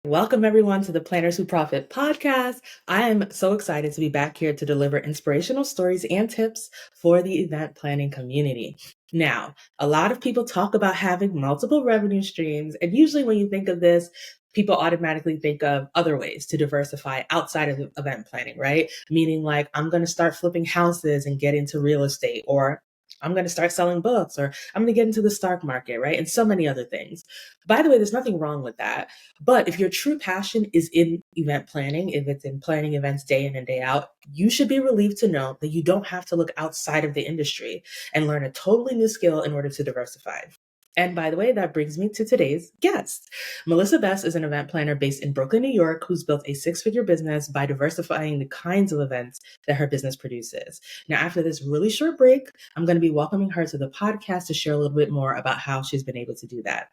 Welcome, everyone, to the Planners Who Profit podcast. I am so excited to be back here to deliver inspirational stories and tips for the event planning community. Now, a lot of people talk about having multiple revenue streams, and usually when you think of this, people automatically think of other ways to diversify outside of event planning, right? Meaning like, I'm going to start flipping houses and get into real estate, or I'm going to start selling books, or I'm going to get into the stock market, right? And so many other things. By the way, there's nothing wrong with that. But if your true passion is in event planning, if it's in planning events day in and day out, you should be relieved to know that you don't have to look outside of the industry and learn a totally new skill in order to diversify. And by the way, that brings me to today's guest. Melissa Best is an event planner based in Brooklyn, New York, who's built a six-figure business by diversifying the kinds of events that her business produces. Now, after this really short break, I'm going to be welcoming her to the podcast to share a little bit more about how she's been able to do that.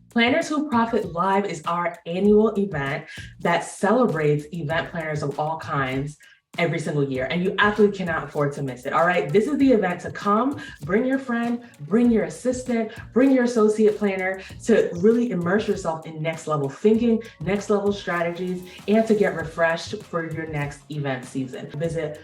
Planners Who Profit Live is our annual event that celebrates event planners of all kinds every single year, and you absolutely cannot afford to miss it. All right, this is the event to come. Bring your friend, bring your assistant, bring your associate planner to really immerse yourself in next level thinking, next level strategies, and to get refreshed for your next event season. Visit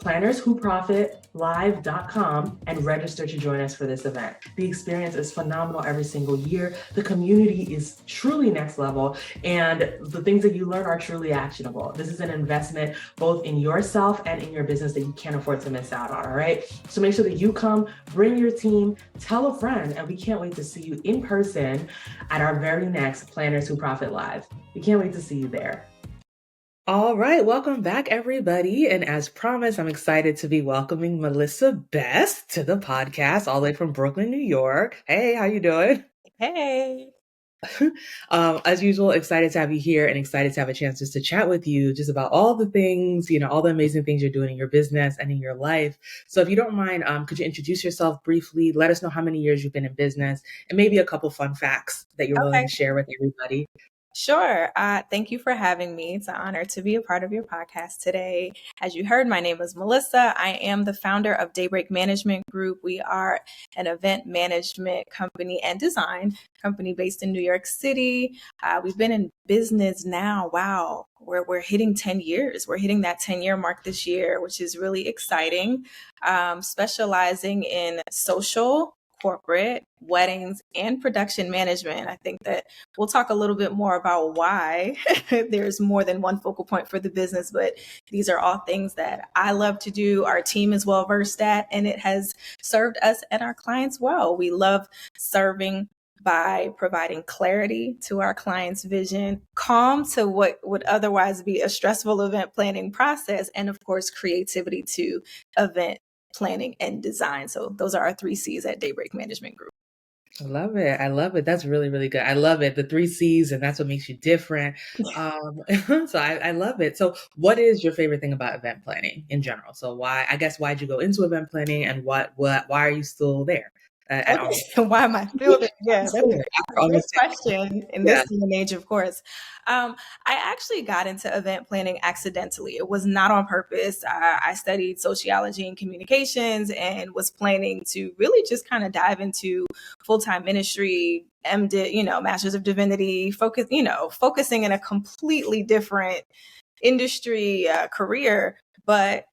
plannerswhoprofitlive.com and register to join us for this event. The experience is phenomenal every single year. The community is truly next level, and the things that you learn are truly actionable. This is an investment both in yourself and in your business that you can't afford to miss out on, all right? So make sure that you come, bring your team, tell a friend, and we can't wait to see you in person at our very next Planners Who Profit Live. We can't wait to see you there. All right, welcome back, everybody. And as promised, I'm excited to be welcoming Melissa Best to the podcast, all the way from Brooklyn, New York. Hey, how you doing? Hey. As usual, excited to have you here and excited to have a chance just to chat with you just about all the things, all the amazing things you're doing in your business and in your life. So if you don't mind, could you introduce yourself briefly? Let us know how many years you've been in business and maybe a couple fun facts that you're willing to share with everybody. Sure. Thank you for having me. It's an honor to be a part of your podcast today. As you heard, my name is Melissa. I am the founder of Daybreak Management Group. We are an event management company and design company based in New York City. We've been in business now. Wow. We're hitting 10 years. We're hitting that 10-year mark this year, which is really exciting. Specializing in social, corporate, weddings, and production management. I think that we'll talk a little bit more about why there's more than one focal point for the business, but these are all things that I love to do. Our team is well versed at, and it has served us and our clients well. We love serving by providing clarity to our client's vision, calm to what would otherwise be a stressful event planning process, and of course, creativity to event planning and design. So those are our 3 C's at Daybreak Management Group. I love it. I love it. That's really, really good. I love it. The 3 C's, and that's what makes you different. So I love it. So what is your favorite thing about event planning in general? So why'd you go into event planning, and why are you still there? Why am I still there? Yeah, that's a great question in this day and age, of course. I actually got into event planning accidentally. It was not on purpose. I studied sociology and communications and was planning to really just kind of dive into full-time ministry, MDiv, Masters of Divinity, focusing in a completely different industry career. But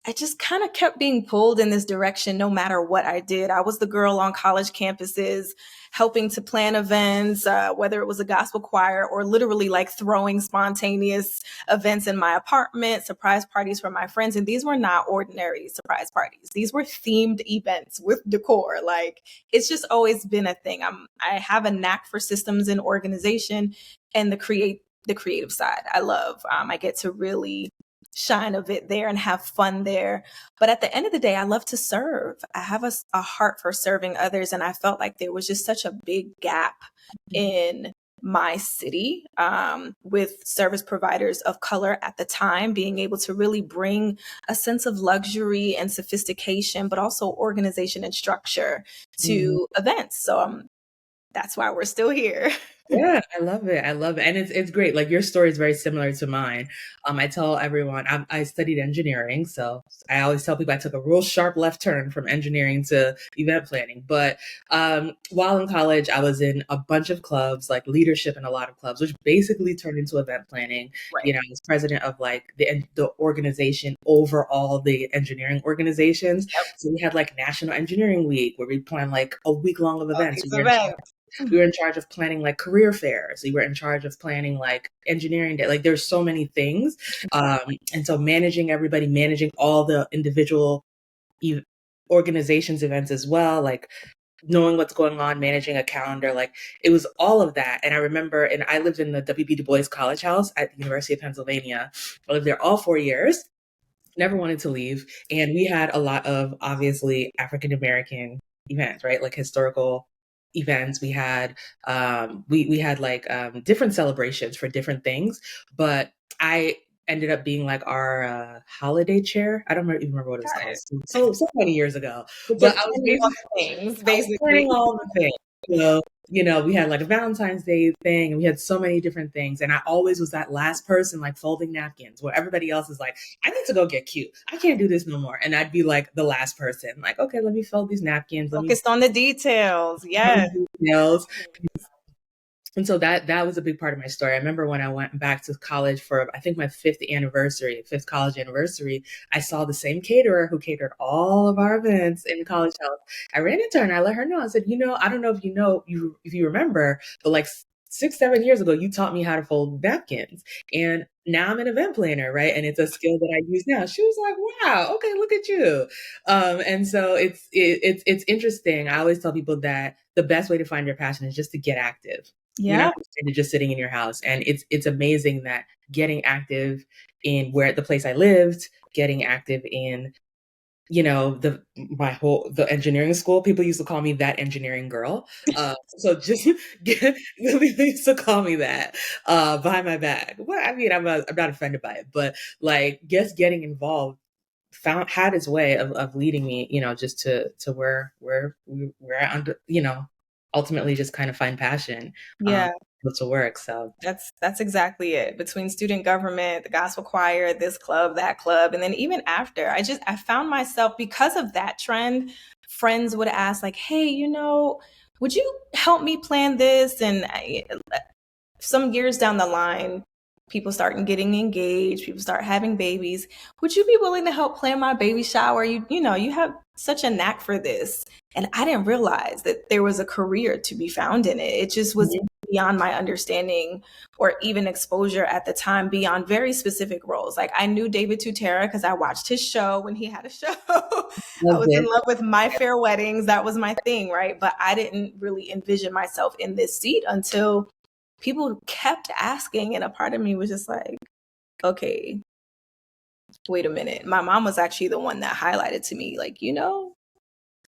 I just kind of kept being pulled in this direction no matter what I did. I was the girl on college campuses helping to plan events, whether it was a gospel choir or literally like throwing spontaneous events in my apartment, surprise parties for my friends. And these were not ordinary surprise parties. These were themed events with decor. Like, it's just always been a thing. I have a knack for systems and organization and the creative side. I love. I get to really shine a bit there and have fun there. But at the end of the day, I love to serve. I have a heart for serving others. And I felt like there was just such a big gap in my city with service providers of color at the time, being able to really bring a sense of luxury and sophistication, but also organization and structure to events. So that's why we're still here. Yeah, I love it. I love it. And it's great. Like your story is very similar to mine. I tell everyone I studied engineering, so I always tell people I took a real sharp left turn from engineering to event planning. But while in college, I was in a bunch of clubs, like leadership in a lot of clubs, which basically turned into event planning. Right. You know, I was president of like the organization over all the engineering organizations. Yep. So we had like National Engineering Week where we planned like a week long of All events. these events. We were in charge of planning like career fairs. We were in charge of planning like engineering day. Like there's so many things. And so managing everybody, managing all the individual organizations events as well, like knowing what's going on, managing a calendar, like it was all of that. And I remember, and I lived in the W.B. Du Bois College House at the University of Pennsylvania. I lived there all 4 years, never wanted to leave. And we had a lot of obviously African American events, right? Like historical events. We had we had like different celebrations for different things, but I ended up being like our holiday chair. I don't even remember what it was called. So many years ago, but I was basically planning all the things. So, you know, we had like a Valentine's Day thing and we had so many different things. And I always was that last person like folding napkins where everybody else is like, I need to go get cute. I can't do this no more. And I'd be like the last person, like, okay, let me fold these napkins. Focused on the details. Yeah. And so that was a big part of my story. I remember when I went back to college for, I think my fifth college anniversary, I saw the same caterer who catered all of our events in College House. I ran into her and I let her know. I said, you know, I don't know if if you remember, but like 6-7 years ago, you taught me how to fold napkins. And now I'm an event planner, right? And it's a skill that I use now. She was like, wow, okay, look at you. And so it's interesting. I always tell people that the best way to find your passion is just to get active. Yeah. You're not just sitting in your house. And it's amazing that getting active in the place I lived, getting active in, you know, the engineering school, people used to call me that engineering girl. So just people used to call me that behind my back. Well, I mean, I'm not offended by it, but like just getting involved had its way of leading me, you know, just to where I under, you know, ultimately just kind of find passion to work. So that's exactly it. Between student government, the gospel choir, this club, that club, and then even after, I found myself, because of that trend, friends would ask like, hey, you know, would you help me plan this? And some years down the line, people start getting engaged, people start having babies. Would you be willing to help plan my baby shower? You know, you have such a knack for this. And I didn't realize that there was a career to be found in it. It just was beyond my understanding or even exposure at the time, beyond very specific roles. Like I knew David Tutera because I watched his show when he had a show. I was in love with My Fair Weddings. That was my thing, right? But I didn't really envision myself in this seat until people kept asking, and a part of me was just like, okay, wait a minute. My mom was actually the one that highlighted to me, like, you know,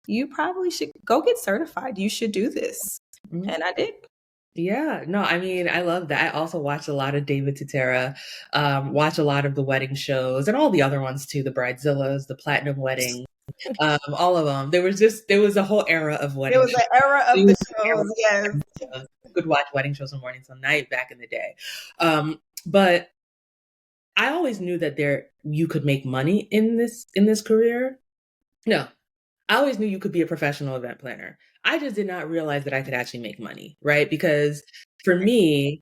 you probably should go get certified. You should do this. And I did. Yeah, no, I mean, I love that. I also watch a lot of David Tutera, watch a lot of the wedding shows and all the other ones too, the Bridezillas, the Platinum Wedding, all of them. There was a whole era of wedding shows. It was an era of the shows, yes. You could watch wedding shows from morning till night back in the day. But I always knew that you could make money in this career. No, I always knew you could be a professional event planner. I just did not realize that I could actually make money, right? Because for me,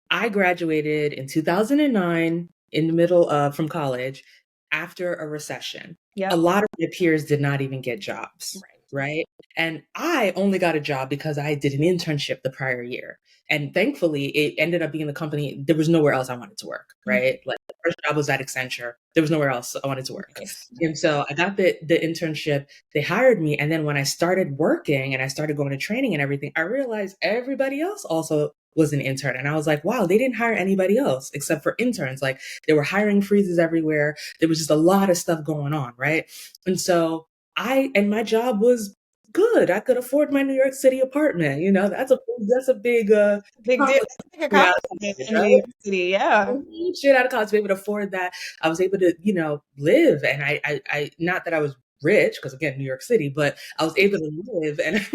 I graduated in 2009 in the middle of from college after a recession. Yep. A lot of my peers did not even get jobs, right? And I only got a job because I did an internship the prior year. And thankfully, it ended up being the company. There was nowhere else I wanted to work, right? Like the first job was at Accenture. There was nowhere else I wanted to work. And so I got the internship. They hired me. And then when I started working and I started going to training and everything, I realized everybody else also was an intern. And I was like, wow, they didn't hire anybody else except for interns. Like there were hiring freezes everywhere. There was just a lot of stuff going on, right? And so my job was good. I could afford my New York City apartment. You know, that's a big deal. In New York City, yeah. Straight out of college, to be able to afford that. I was able to, you know, live. And I not that I was rich because again, New York City, but I was able to live and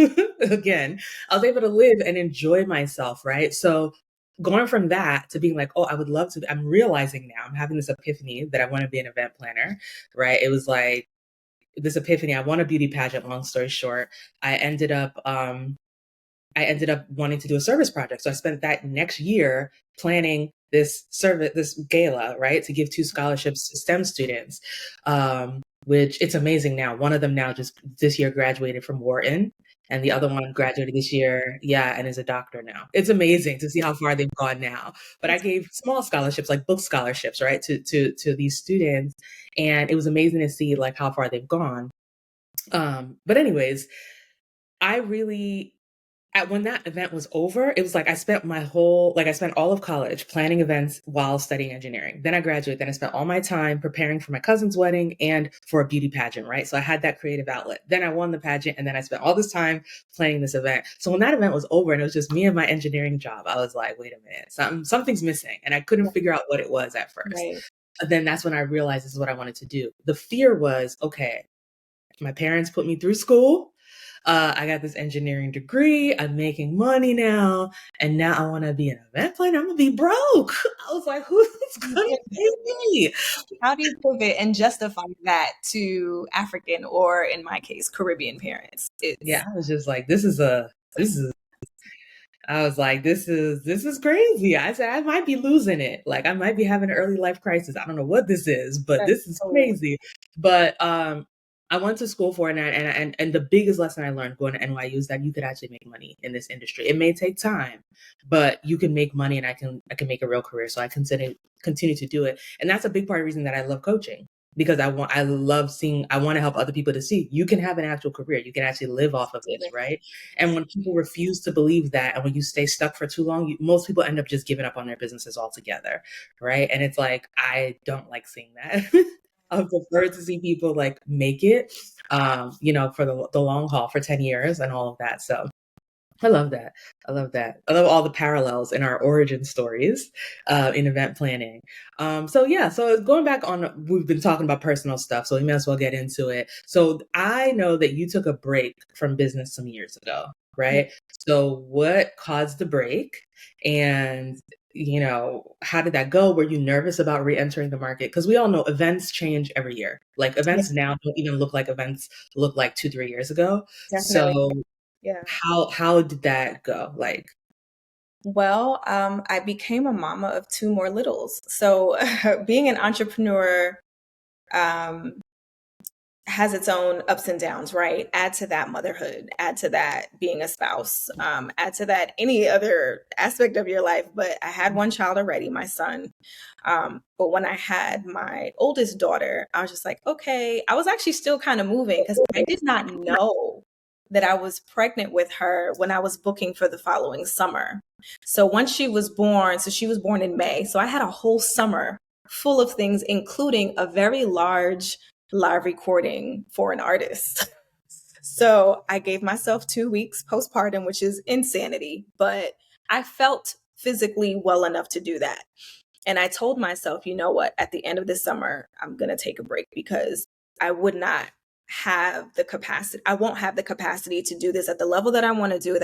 again, I was able to live and enjoy myself, right? So going from that to being like, oh, I would love to, I'm realizing now, I'm having this epiphany that I want to be an event planner, right? It was like this epiphany. I won a beauty pageant, long story short. I ended up wanting to do a service project. So I spent that next year planning this service, this gala, right, to give 2 scholarships to STEM students, which it's amazing now. One of them now just this year graduated from Wharton, and the other one graduated this year, yeah, and is a doctor now. It's amazing to see how far they've gone now. But I gave small scholarships, like book scholarships, right, to these students, and it was amazing to see like how far they've gone. But anyways, I really when that event was over, it was like I spent all of college planning events while studying engineering. Then I graduated. Then I spent all my time preparing for my cousin's wedding and for a beauty pageant, right? So I had that creative outlet. Then I won the pageant and then I spent all this time planning this event. So when that event was over and it was just me and my engineering job, I was like, wait a minute, something's missing. And I couldn't figure out what it was at first. Right. But then that's when I realized this is what I wanted to do. The fear was, okay, my parents put me through school. I got this engineering degree. I'm making money now. And now I want to be an event planner. I'm going to be broke. I was like, who's going to pay me? How do you pivot and justify that to African or, in my case, Caribbean parents? Yeah, I was just like, I was like, this is crazy. I said, I might be losing it. Like, I might be having an early life crisis. I don't know what this is, but this is crazy. But I went to school for it, and the biggest lesson I learned going to NYU is that you could actually make money in this industry. It may take time, but you can make money, and I can make a real career. So I continue to do it, and that's a big part of the reason that I love coaching. Because I want to help other people to see you can have an actual career. You can actually live off of this, right? And when people refuse to believe that, and when you stay stuck for too long, most people end up just giving up on their businesses altogether, right? And it's like, I don't like seeing that. I prefer to see people like make it, for the long haul for 10 years and all of that. So I love that. I love all the parallels in our origin stories in event planning. So going back on, we've been talking about personal stuff, so we may as well get into it. So I know that you took a break from business some years ago, right? So what caused the break? And how did that go? Were you nervous about re-entering the market? Because we all know events change every year. Like events now don't even look like events look like 2-3 years ago. Definitely. So Yeah. how did that go? Like, well, I became a mama of 2 more littles. So being an entrepreneur has its own ups and downs, right? Add to that motherhood, add to that being a spouse, add to that any other aspect of your life. But I had one child already, my son. But when I had my oldest daughter, I was just like, okay, I was actually still kind of moving because I did not know that I was pregnant with her when I was booking for the following summer. So once she was born, so she was born in May. So I had a whole summer full of things, including a very large live recording for an artist. So I gave myself 2 weeks postpartum, which is insanity, but I felt physically well enough to do that. And I told myself, you know what, at the end of the summer, I'm going to take a break because I would not have the capacity. I won't have the capacity to do this at the level that I want to do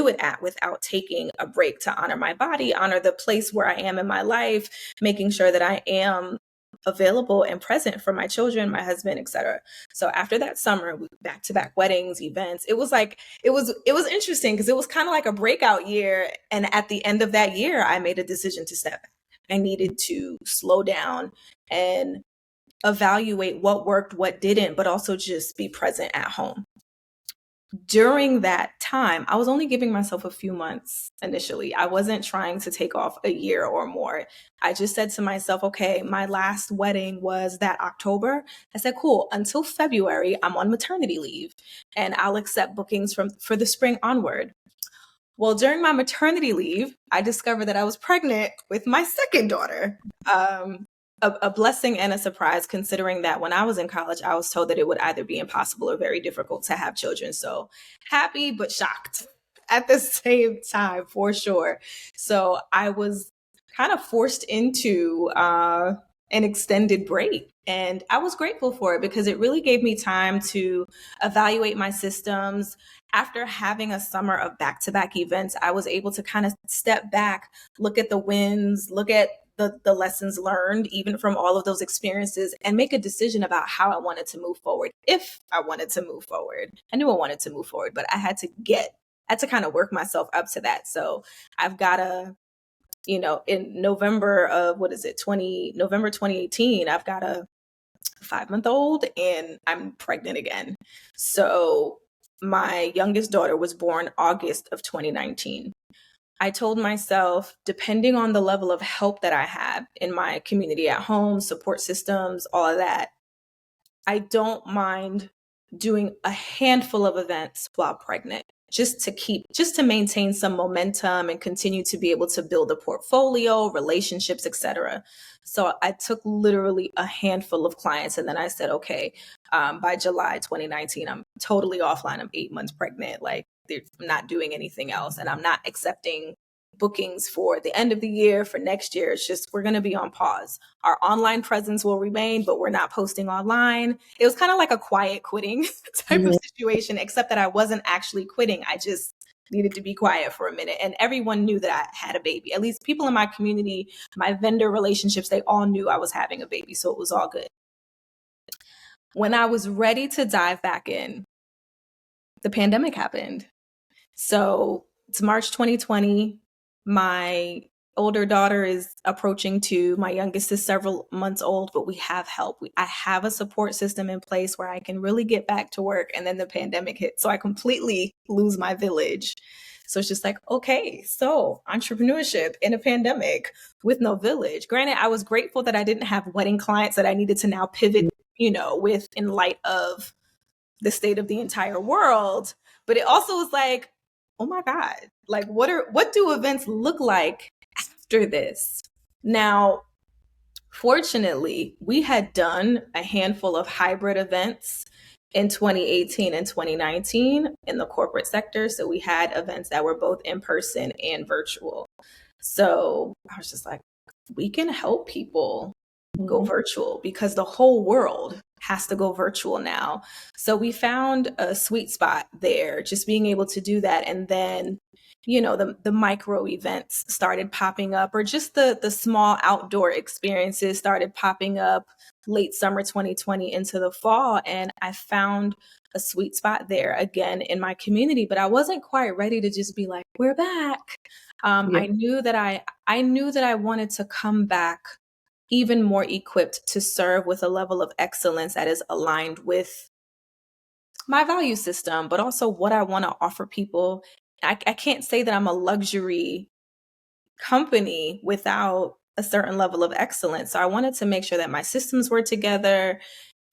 it at without taking a break to honor my body, honor the place where I am in my life, making sure that I am available and present for my children, my husband, etc. So after that summer, back-to-back weddings, events, it was interesting because it was kind of like a breakout year. And at the end of that year, I made a decision to step back. I needed to slow down and evaluate what worked, what didn't, but also just be present at home. During that time, I was only giving myself a few months initially. I wasn't trying to take off a year or more. I just said to myself, okay, my last wedding was that October. I said, cool, until February, I'm on maternity leave and I'll accept bookings for the spring onward. Well, during my maternity leave, I discovered that I was pregnant with my second daughter. A blessing and a surprise, considering that when I was in college, I was told that it would either be impossible or very difficult to have children. So happy, but shocked at the same time, for sure. So I was kind of forced into an extended break. And I was grateful for it because it really gave me time to evaluate my systems. After having a summer of back-to-back events, I was able to kind of step back, look at the wins, look at the lessons learned, even from all of those experiences, and make a decision about how I wanted to move forward. If I wanted to move forward, I knew I wanted to move forward, but I had to kind of work myself up to that. So I've got to, in November of November 2018, I've got a 5-month-old and I'm pregnant again. So my youngest daughter was born August of 2019. I told myself, depending on the level of help that I have in my community at home, support systems, all of that, I don't mind doing a handful of events while pregnant, just to maintain some momentum and continue to be able to build a portfolio, relationships, etc. So I took literally a handful of clients, and then I said, okay, by July 2019, I'm totally offline. I'm 8 months pregnant. Like, I'm not doing anything else, and I'm not accepting bookings for the end of the year, for next year. It's just, we're going to be on pause. Our online presence will remain, but we're not posting online. It was kind of like a quiet quitting type of situation, except that I wasn't actually quitting. I just needed to be quiet for a minute. And everyone knew that I had a baby. At least people in my community, my vendor relationships, they all knew I was having a baby. So it was all good. When I was ready to dive back in, the pandemic happened. So it's March 2020. My older daughter is approaching 2. My youngest is several months old, but we have help. I have a support system in place where I can really get back to work. And then the pandemic hit. So I completely lose my village. So it's just like, okay, so entrepreneurship in a pandemic with no village. Granted, I was grateful that I didn't have wedding clients that I needed to now pivot, with, in light of the state of the entire world. But it also was like, oh my God, like what do events look like after this? Now, fortunately, we had done a handful of hybrid events in 2018 and 2019 in the corporate sector. So we had events that were both in person and virtual. So I was just like, we can help people go virtual because the whole world has to go virtual now. So we found a sweet spot there, just being able to do that. And then, the micro events started popping up, or just the small outdoor experiences started popping up late summer 2020 into the fall. And I found a sweet spot there again in my community, but I wasn't quite ready to just be like, we're back. I knew that I wanted to come back even more equipped to serve with a level of excellence that is aligned with my value system, but also what I want to offer people. I can't say that I'm a luxury company without a certain level of excellence. So I wanted to make sure that my systems were together,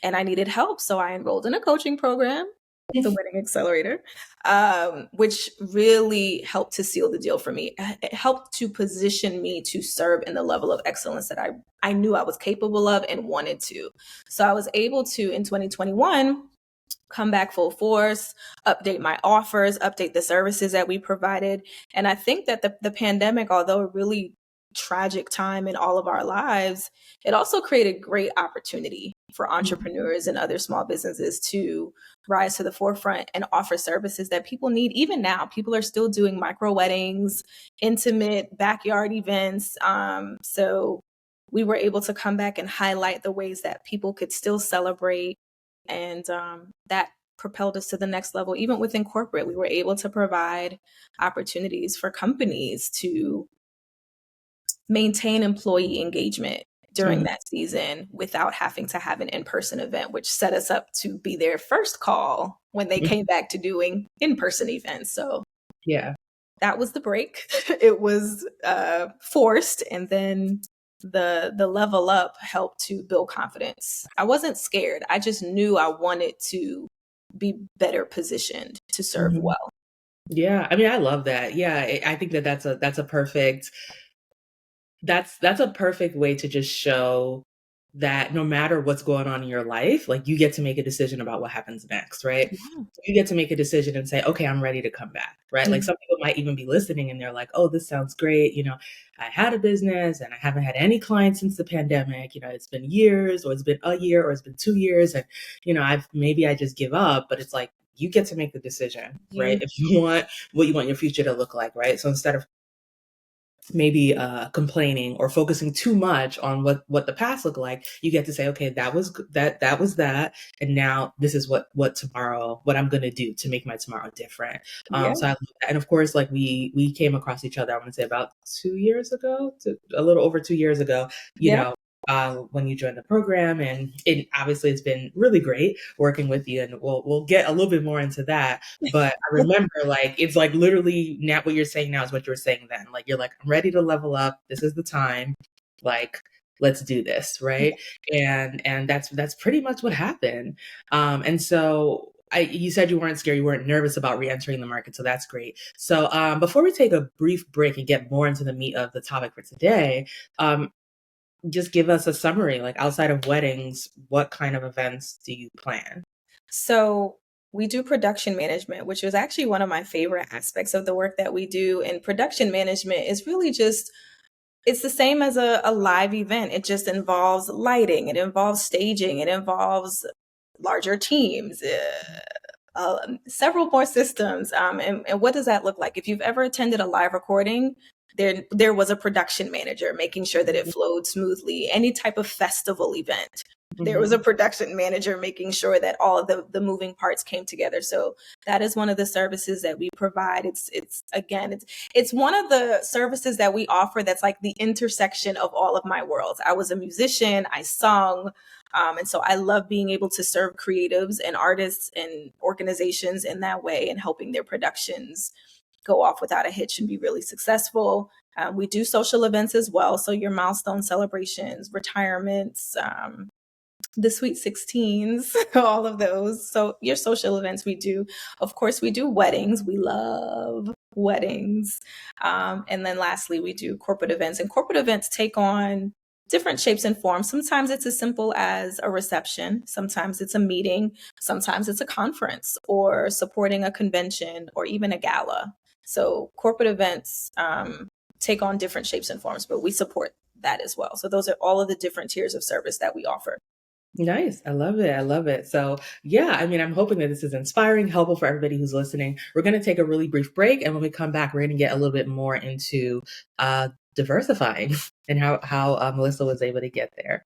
and I needed help. So I enrolled in a coaching program, the Winning Accelerator, which really helped to seal the deal for me. It helped to position me to serve in the level of excellence that I knew I was capable of and wanted to. So I was able to, in 2021, come back full force, update my offers, update the services that we provided. And I think that the pandemic, although a really tragic time in all of our lives, it also created great opportunity for entrepreneurs and other small businesses to rise to the forefront and offer services that people need. Even now, people are still doing micro weddings, intimate backyard events. So we were able to come back and highlight the ways that people could still celebrate. And that propelled us to the next level. Even within corporate, we were able to provide opportunities for companies to maintain employee engagement during that season without having to have an in-person event, which set us up to be their first call when they came back to doing in-person events. So that was the break. It was forced, and then the level up helped to build confidence. I wasn't scared. I just knew I wanted to be better positioned to serve well. Yeah. I mean, I love that. Yeah. I think that's a perfect way to just show that no matter what's going on in your life, like, you get to make a decision about what happens next, right? Yeah. You get to make a decision and say, okay, I'm ready to come back, right? Like, Mhm. some people might even be listening and they're like, oh, this sounds great. I had a business and I haven't had any clients since the pandemic. It's been years, or it's been a year, or it's been 2 years. And, I just give up, but it's like, you get to make the decision, right? You, If you want what you want your future to look like, right? So instead of maybe complaining or focusing too much on what the past looked like, you get to say, okay, that was that, and now this is what tomorrow, what I'm going to do to make my tomorrow different. yeah, So I love that. And of course, like, we came across each other, I want to say about 2 years ago, a little over 2 years ago, you yeah. know when you joined the program, and obviously it's been really great working with you, and we'll get a little bit more into that. But I remember, like, it's like literally now what you're saying now is what you were saying then. Like, you're like, I'm ready to level up. This is the time. Like, let's do this, right? And that's pretty much what happened. And so you said you weren't scared, you weren't nervous about re-entering the market, so that's great. So before we take a brief break and get more into the meat of the topic for today, just give us a summary, like, outside of weddings, what kind of events do you plan? So we do production management, which was actually one of my favorite aspects of the work that we do. And production management is really just, it's the same as a live event. It just involves lighting, it involves staging, it involves larger teams, several more systems. And what does that look like? If you've ever attended a live recording, there was a production manager making sure that it flowed smoothly. Any type of festival event, there was a production manager making sure that all of the moving parts came together. So that is one of the services that we provide. It's one of the services that we offer that's like the intersection of all of my worlds. I was a musician, I sung, and so I love being able to serve creatives and artists and organizations in that way, and helping their productions go off without a hitch and be really successful. We do social events as well. So your milestone celebrations, retirements, the sweet 16s, all of those. So your social events we do. Of course, we do weddings. We love weddings. And then lastly, we do corporate events. And corporate events take on different shapes and forms. Sometimes it's as simple as a reception. Sometimes it's a meeting. Sometimes it's a conference or supporting a convention or even a gala. So corporate events take on different shapes and forms, but we support that as well. So those are all of the different tiers of service that we offer. Nice. I love it. I love it. So, yeah, I'm hoping that this is inspiring, helpful for everybody who's listening. We're going to take a really brief break. And when we come back, we're going to get a little bit more into diversifying and how Melissa was able to get there.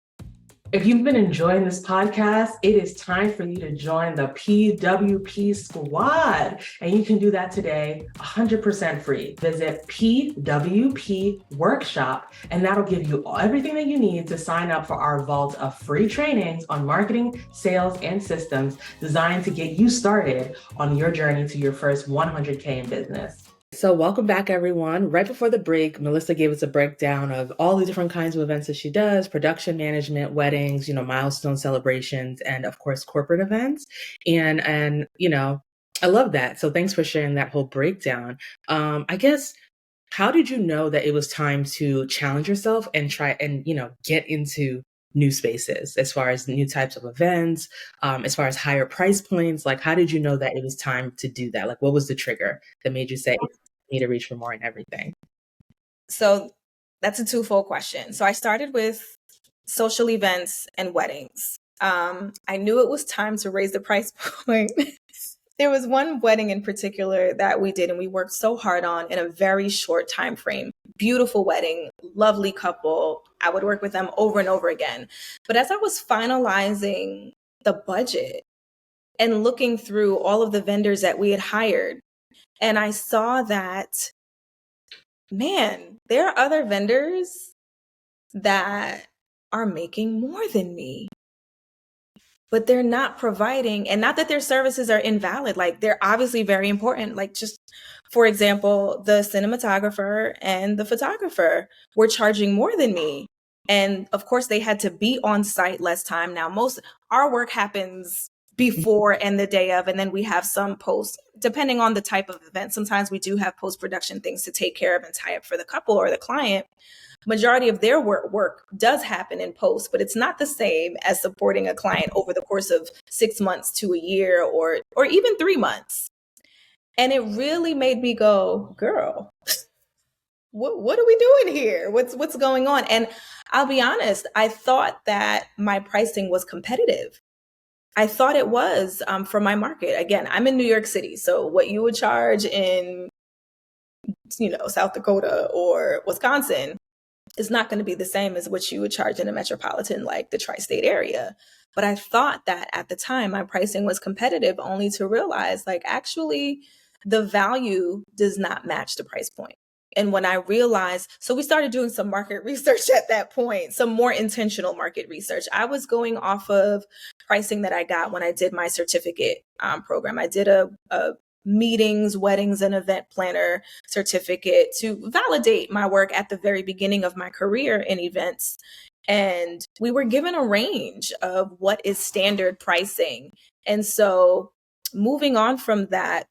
If you've been enjoying this podcast, it is time for you to join the PWP squad. And you can do that today 100% free. Visit PWP Workshop, and that'll give you everything that you need to sign up for our vault of free trainings on marketing, sales, and systems designed to get you started on your journey to your first 100K in business. So welcome back, everyone. Right before the break, Melissa gave us a breakdown of all the different kinds of events that she does: production management, weddings, milestone celebrations, and of course, corporate events. And I love that. So thanks for sharing that whole breakdown. I guess, how did you know that it was time to challenge yourself and try and, get into new spaces, as far as new types of events, as far as higher price points? Like, how did you know that it was time to do that? Like, what was the trigger that made you say, I need to reach for more and everything? So that's a twofold question. So I started with social events and weddings. I knew it was time to raise the price point. There was one wedding in particular that we did and we worked so hard on in a very short time frame. Beautiful wedding, lovely couple. I would work with them over and over again. But as I was finalizing the budget and looking through all of the vendors that we had hired, and I saw that, man, there are other vendors that are making more than me, but they're not providing, and not that their services are invalid, like they're obviously very important. Like, just for example, the cinematographer and the photographer were charging more than me. And of course they had to be on site less time. Now, most our work happens before and the day of, and then we have some post, depending on the type of event. Sometimes we do have post-production things to take care of and tie up for the couple or the client. majority of their work does happen in post, but it's not the same as supporting a client over the course of 6 months to a year or even 3 months. And it really made me go, girl, what are we doing here? What's going on? And I'll be honest, I thought that my pricing was competitive. I thought it was for my market. Again, I'm in New York City, so what you would charge in, South Dakota or Wisconsin is not going to be the same as what you would charge in a metropolitan like the tri-state area. But I thought that at the time my pricing was competitive, only to realize like actually the value does not match the price point. And when I realized, so we started doing some market research at that point, some more intentional market research. I was going off of pricing that I got when I did my certificate program. I did a meetings, weddings, and event planner certificate to validate my work at the very beginning of my career in events. And we were given a range of what is standard pricing. And so moving on from that,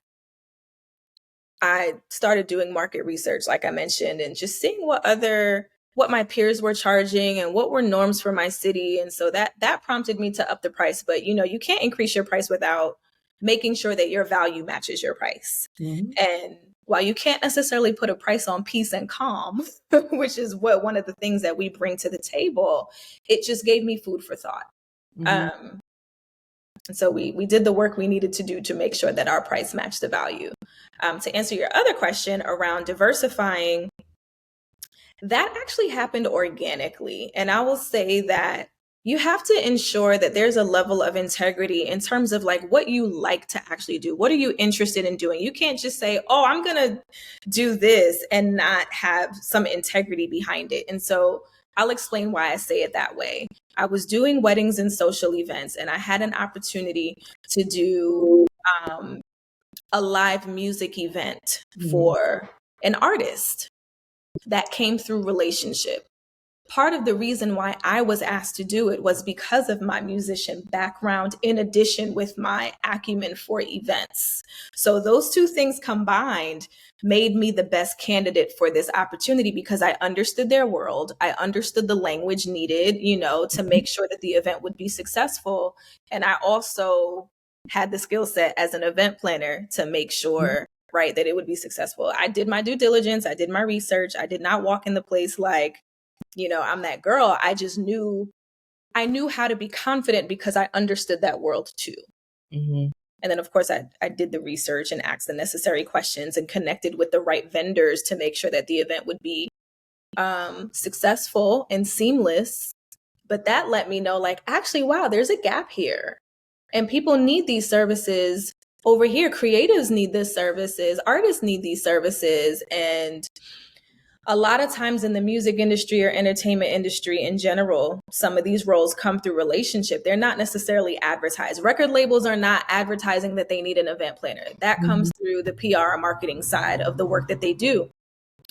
I started doing market research, like I mentioned, and just seeing what my peers were charging and what were norms for my city. And so that prompted me to up the price. But, you can't increase your price without making sure that your value matches your price. Mm-hmm. And while you can't necessarily put a price on peace and calm, which is one of the things that we bring to the table, it just gave me food for thought. Mm-hmm. And so we did the work we needed to do to make sure that our price matched the value. To answer your other question around diversifying, that actually happened organically. And I will say that you have to ensure that there's a level of integrity in terms of like what you like to actually do. What are you interested in doing? You can't just say, oh, I'm going to do this and not have some integrity behind it. And so I'll explain why I say it that way. I was doing weddings and social events, and I had an opportunity to do a live music event for an artist that came through relationship. Part of the reason why I was asked to do it was because of my musician background, in addition with my acumen for events. So those two things combined made me the best candidate for this opportunity because I understood their world. I understood the language needed, to make sure that the event would be successful. And I also had the skill set as an event planner to make sure, right, that it would be successful. I did my due diligence. I did my research. I did not walk in the place like, I'm that girl. I knew how to be confident because I understood that world too. Mm-hmm. And then, of course, I did the research and asked the necessary questions and connected with the right vendors to make sure that the event would be successful and seamless. But that let me know, like, actually, wow, there's a gap here. And people need these services over here. Creatives need these services. Artists need these services. And a lot of times in the music industry or entertainment industry in general, some of these roles come through relationship. They're not necessarily advertised. Record labels are not advertising that they need an event planner. That comes through the PR marketing side of the work that they do.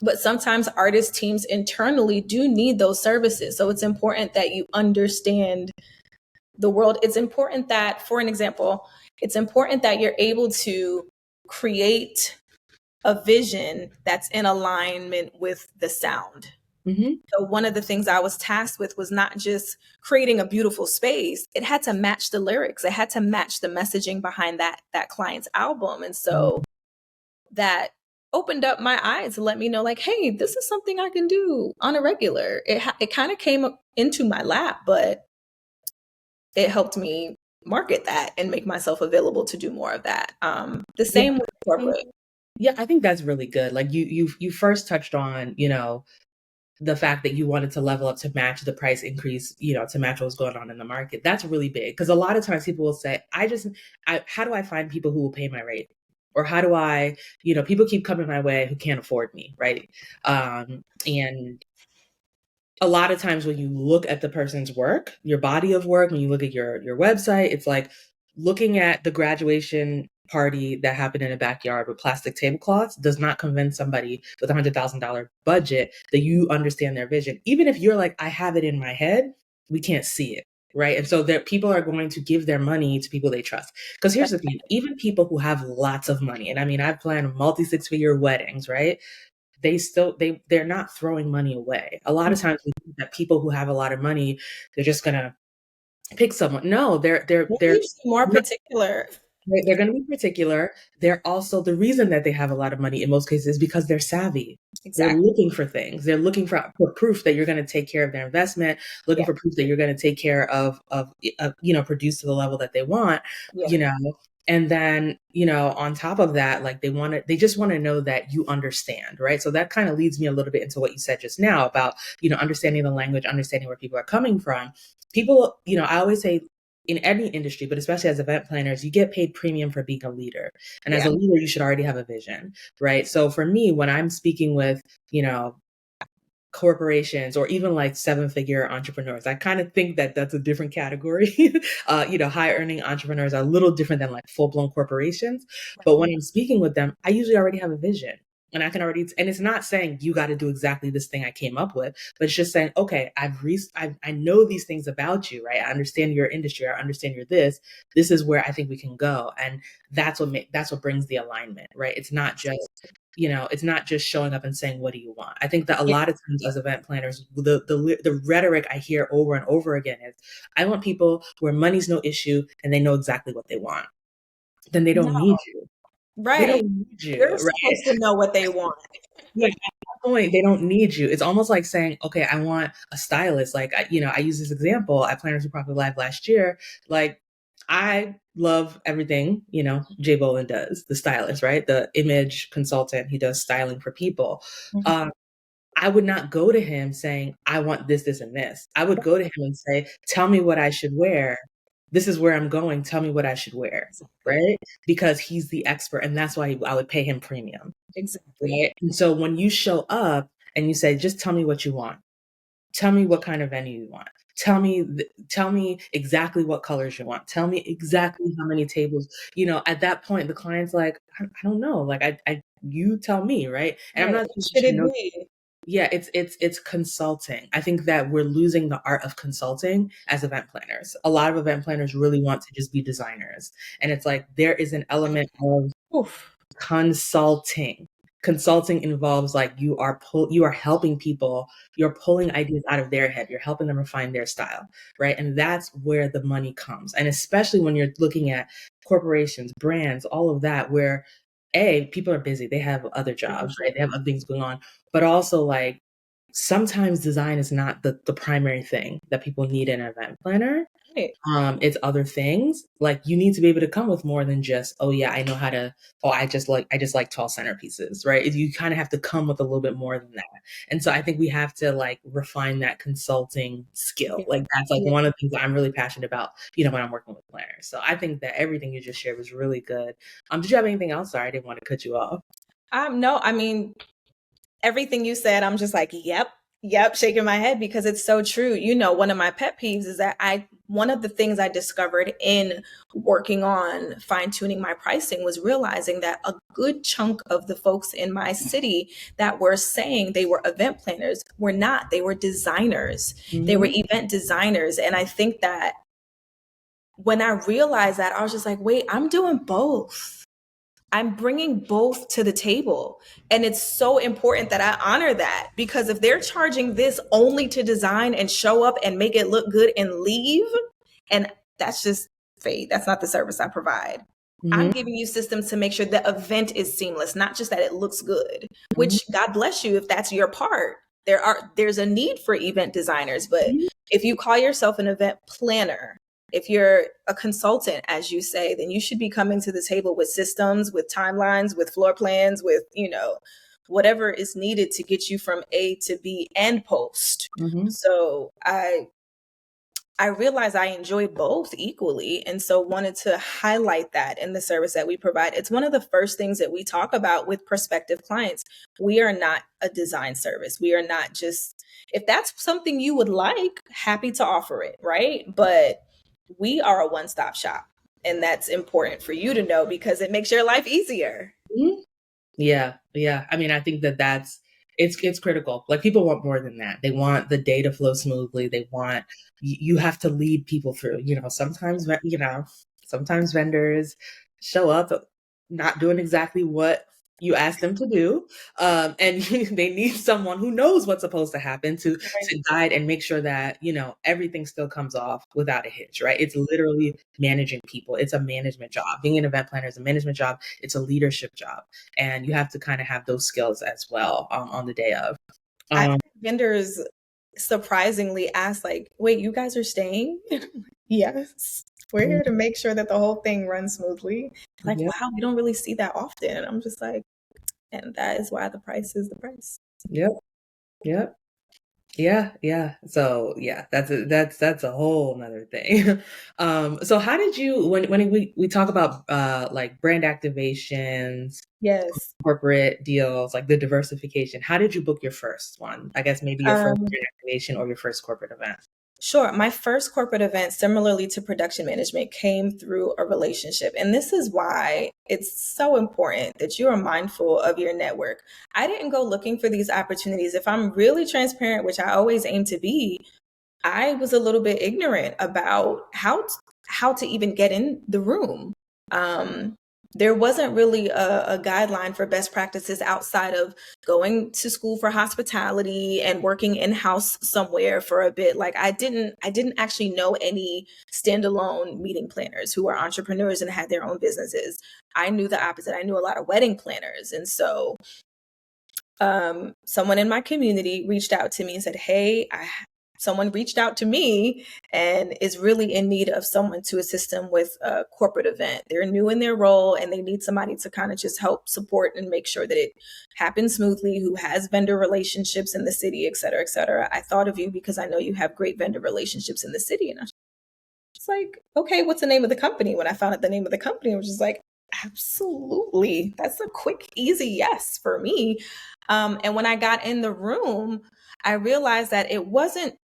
But sometimes artist teams internally do need those services. So it's important that you understand the world. It's important that, for an example, it's important that you're able to create a vision that's in alignment with the sound. Mm-hmm. So one of the things I was tasked with was not just creating a beautiful space. It had to match the lyrics. It had to match the messaging behind that client's album. And so that opened up my eyes to let me know, like, hey, this is something I can do on a regular. It kind of came into my lap, but it helped me market that and make myself available to do more of that. The same with corporate. Yeah, I think that's really good. Like you first touched on, the fact that you wanted to level up to match the price increase, to match what's going on in the market. That's really big because a lot of times people will say, how do I find people who will pay my rate? Or how do I, people keep coming my way who can't afford me, right? And a lot of times when you look at the person's work, your body of work, when you look at your website, it's like looking at the graduation party that happened in a backyard with plastic tablecloths does not convince somebody with $100,000 budget that you understand their vision. Even if you're like, I have it in my head, we can't see it, right? And so that people are going to give their money to people they trust. Because here's the thing, even people who have lots of money, and I mean, I've planned multi-six-figure weddings, right? they're not throwing money away. A lot of times we think that people who have a lot of money, they're just gonna pick someone. No, they're more particular. they're going to be particular. They're also, the reason that they have a lot of money in most cases is because they're savvy. Exactly. They're looking for things. They're looking for proof that you're going to take care of their investment, looking for proof that you're going to take care of, produce to the level that they want, and then, on top of that, like they just want to know that you understand, right? So that kind of leads me a little bit into what you said just now about, understanding the language, understanding where people are coming from. People, I always say, in any industry, but especially as event planners, you get paid premium for being a leader. And as a leader, you should already have a vision, right? So for me, when I'm speaking with, corporations or even like 7-figure entrepreneurs, I kind of think that that's a different category. High earning entrepreneurs are a little different than like full blown corporations. But when I'm speaking with them, I usually already have a vision. And I can already, and it's not saying you got to do exactly this thing I came up with, but it's just saying, okay, I know these things about you, right? I understand your industry. I understand your this. This is where I think we can go, and that's what brings the alignment, right? It's not just, it's not just showing up and saying, what do you want? I think that a lot of times as event planners, the rhetoric I hear over and over again is, I want people where money's no issue and they know exactly what they want. Then they don't need you. Right. They don't need you. They're supposed to know what they want. Like, at that point, they don't need you. It's almost like saying, okay, I want a stylist. Like, I use this example at Planners Who Profit Live last year. Like, I love everything, Jay Bolin does, the stylist, right? The image consultant. He does styling for people. I would not go to him saying, I want this, this, and this. I would go to him and say, tell me what I should wear. This is where I'm going. Tell me what I should wear, right? Because he's the expert, and that's why I would pay him premium. Exactly. Right? And so when you show up and you say, just tell me what you want. Tell me what kind of venue you want. Tell me exactly what colors you want. Tell me exactly how many tables. At that point, the client's like, I don't know. Like, you tell me, right? And I'm not should it be? Yeah, it's consulting. I think that we're losing the art of consulting as event planners. A lot of event planners really want to just be designers. And it's like there is an element of consulting. Consulting involves like you are helping people, you're pulling ideas out of their head, you're helping them refine their style, right? And that's where the money comes. And especially when you're looking at corporations, brands, all of that, where people are busy, they have other jobs, right? They have other things going on. But also, like, sometimes design is not the primary thing that people need in an event planner. It's other things. Like, you need to be able to come with more than just, I just like tall centerpieces, right? You kind of have to come with a little bit more than that. And so I think we have to like refine that consulting skill. Like, that's like one of the things that I'm really passionate about, when I'm working with planners. So I think that everything you just shared was really good. Did you have anything else? Sorry, I didn't want to cut you off. No, I mean, everything you said, I'm just like, yep, shaking my head because it's so true. One of my pet peeves is that one of the things I discovered in working on fine-tuning my pricing was realizing that a good chunk of the folks in my city that were saying they were event planners were not. They were designers. They were event designers. And I think that when I realized that, I was just like, wait, I'm doing both. I'm bringing both to the table. And it's so important that I honor that, because if they're charging this only to design and show up and make it look good and leave, and that's just fade, that's not the service I provide. I'm giving you systems to make sure the event is seamless, not just that it looks good, which God bless you if that's your part. There's a need for event designers, but if you call yourself an event planner, if you're a consultant, as you say, then you should be coming to the table with systems, with timelines, with floor plans, with, whatever is needed to get you from A to B and post. So I realized I enjoy both equally, and so wanted to highlight that in the service that we provide. It's one of the first things that we talk about with prospective clients. We are not a design service. We are not just, if that's something you would like, happy to offer it, right? But we are a one-stop shop, and that's important for you to know because it makes your life easier. Yeah. I mean, I think it's critical. Like, people want more than that. They want the day to flow smoothly. They want, you have to lead people through, sometimes vendors show up not doing exactly what you ask them to do, and they need someone who knows what's supposed to happen to guide and make sure that, everything still comes off without a hitch, right? It's literally managing people. It's a management job. Being an event planner is a management job. It's a leadership job. And you have to kind of have those skills as well on the day of. I think vendors surprisingly ask, like, wait, you guys are staying? Yes. We're here to make sure that the whole thing runs smoothly. Like, wow, we don't really see that often. And I'm just like, and that is why the price is the price. Yep. Yep. Yeah. So yeah, that's a whole nother thing. So how did you, when we talk about like brand activations, yes, corporate deals, like the diversification, how did you book your first one? I guess maybe your first brand activation or your first corporate event. Sure. My first corporate event, similarly to production management, came through a relationship. And this is why it's so important that you are mindful of your network. I didn't go looking for these opportunities. If I'm really transparent, which I always aim to be, I was a little bit ignorant about how to even get in the room. There wasn't really a guideline for best practices outside of going to school for hospitality and working in-house somewhere for a bit. Like I didn't actually know any standalone meeting planners who were entrepreneurs and had their own businesses. I knew the opposite. I knew a lot of wedding planners. And so someone in my community reached out to me and said, hey, someone reached out to me and is really in need of someone to assist them with a corporate event. They're new in their role and they need somebody to kind of just help support and make sure that it happens smoothly, who has vendor relationships in the city, et cetera, et cetera. I thought of you because I know you have great vendor relationships in the city. And I was just like, okay, what's the name of the company? When I found out the name of the company, I was just like, absolutely. That's a quick, easy yes for me. And when I got in the room, I realized that it wasn't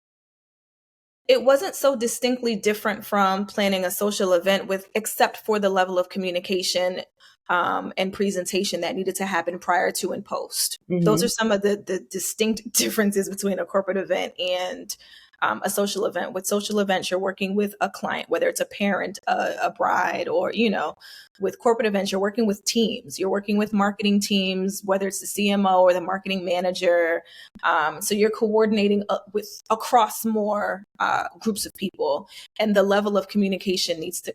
so distinctly different from planning a social event except for the level of communication and presentation that needed to happen prior to and post. Mm-hmm. Those are some of the distinct differences between a corporate event and a social event. With social events, you're working with a client, whether it's a parent, a bride, or, with corporate events, you're working with teams. You're working with marketing teams, whether it's the CMO or the marketing manager. So you're coordinating across more groups of people, and the level of communication needs to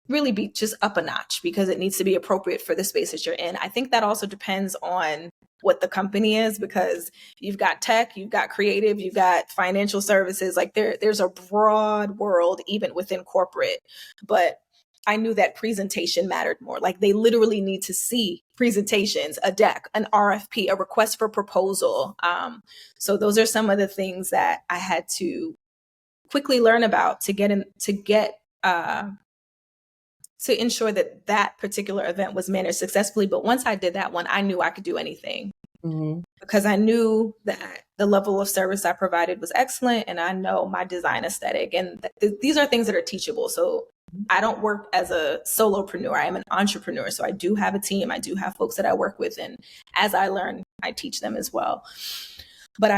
really be just up a notch because it needs to be appropriate for the space that you're in. I think that also depends on what the company is, because you've got tech, you've got creative, you've got financial services. Like there's a broad world even within corporate. But I knew that presentation mattered more. Like they literally need to see presentations, a deck, an RFP, a request for proposal. So those are some of the things that I had to quickly learn about to ensure that particular event was managed successfully. But once I did that one, I knew I could do anything. Mm-hmm. Because I knew that the level of service I provided was excellent, and I know my design aesthetic. And these are things that are teachable. So I don't work as a solopreneur. I am an entrepreneur. So I do have a team. I do have folks that I work with. And as I learn, I teach them as well. But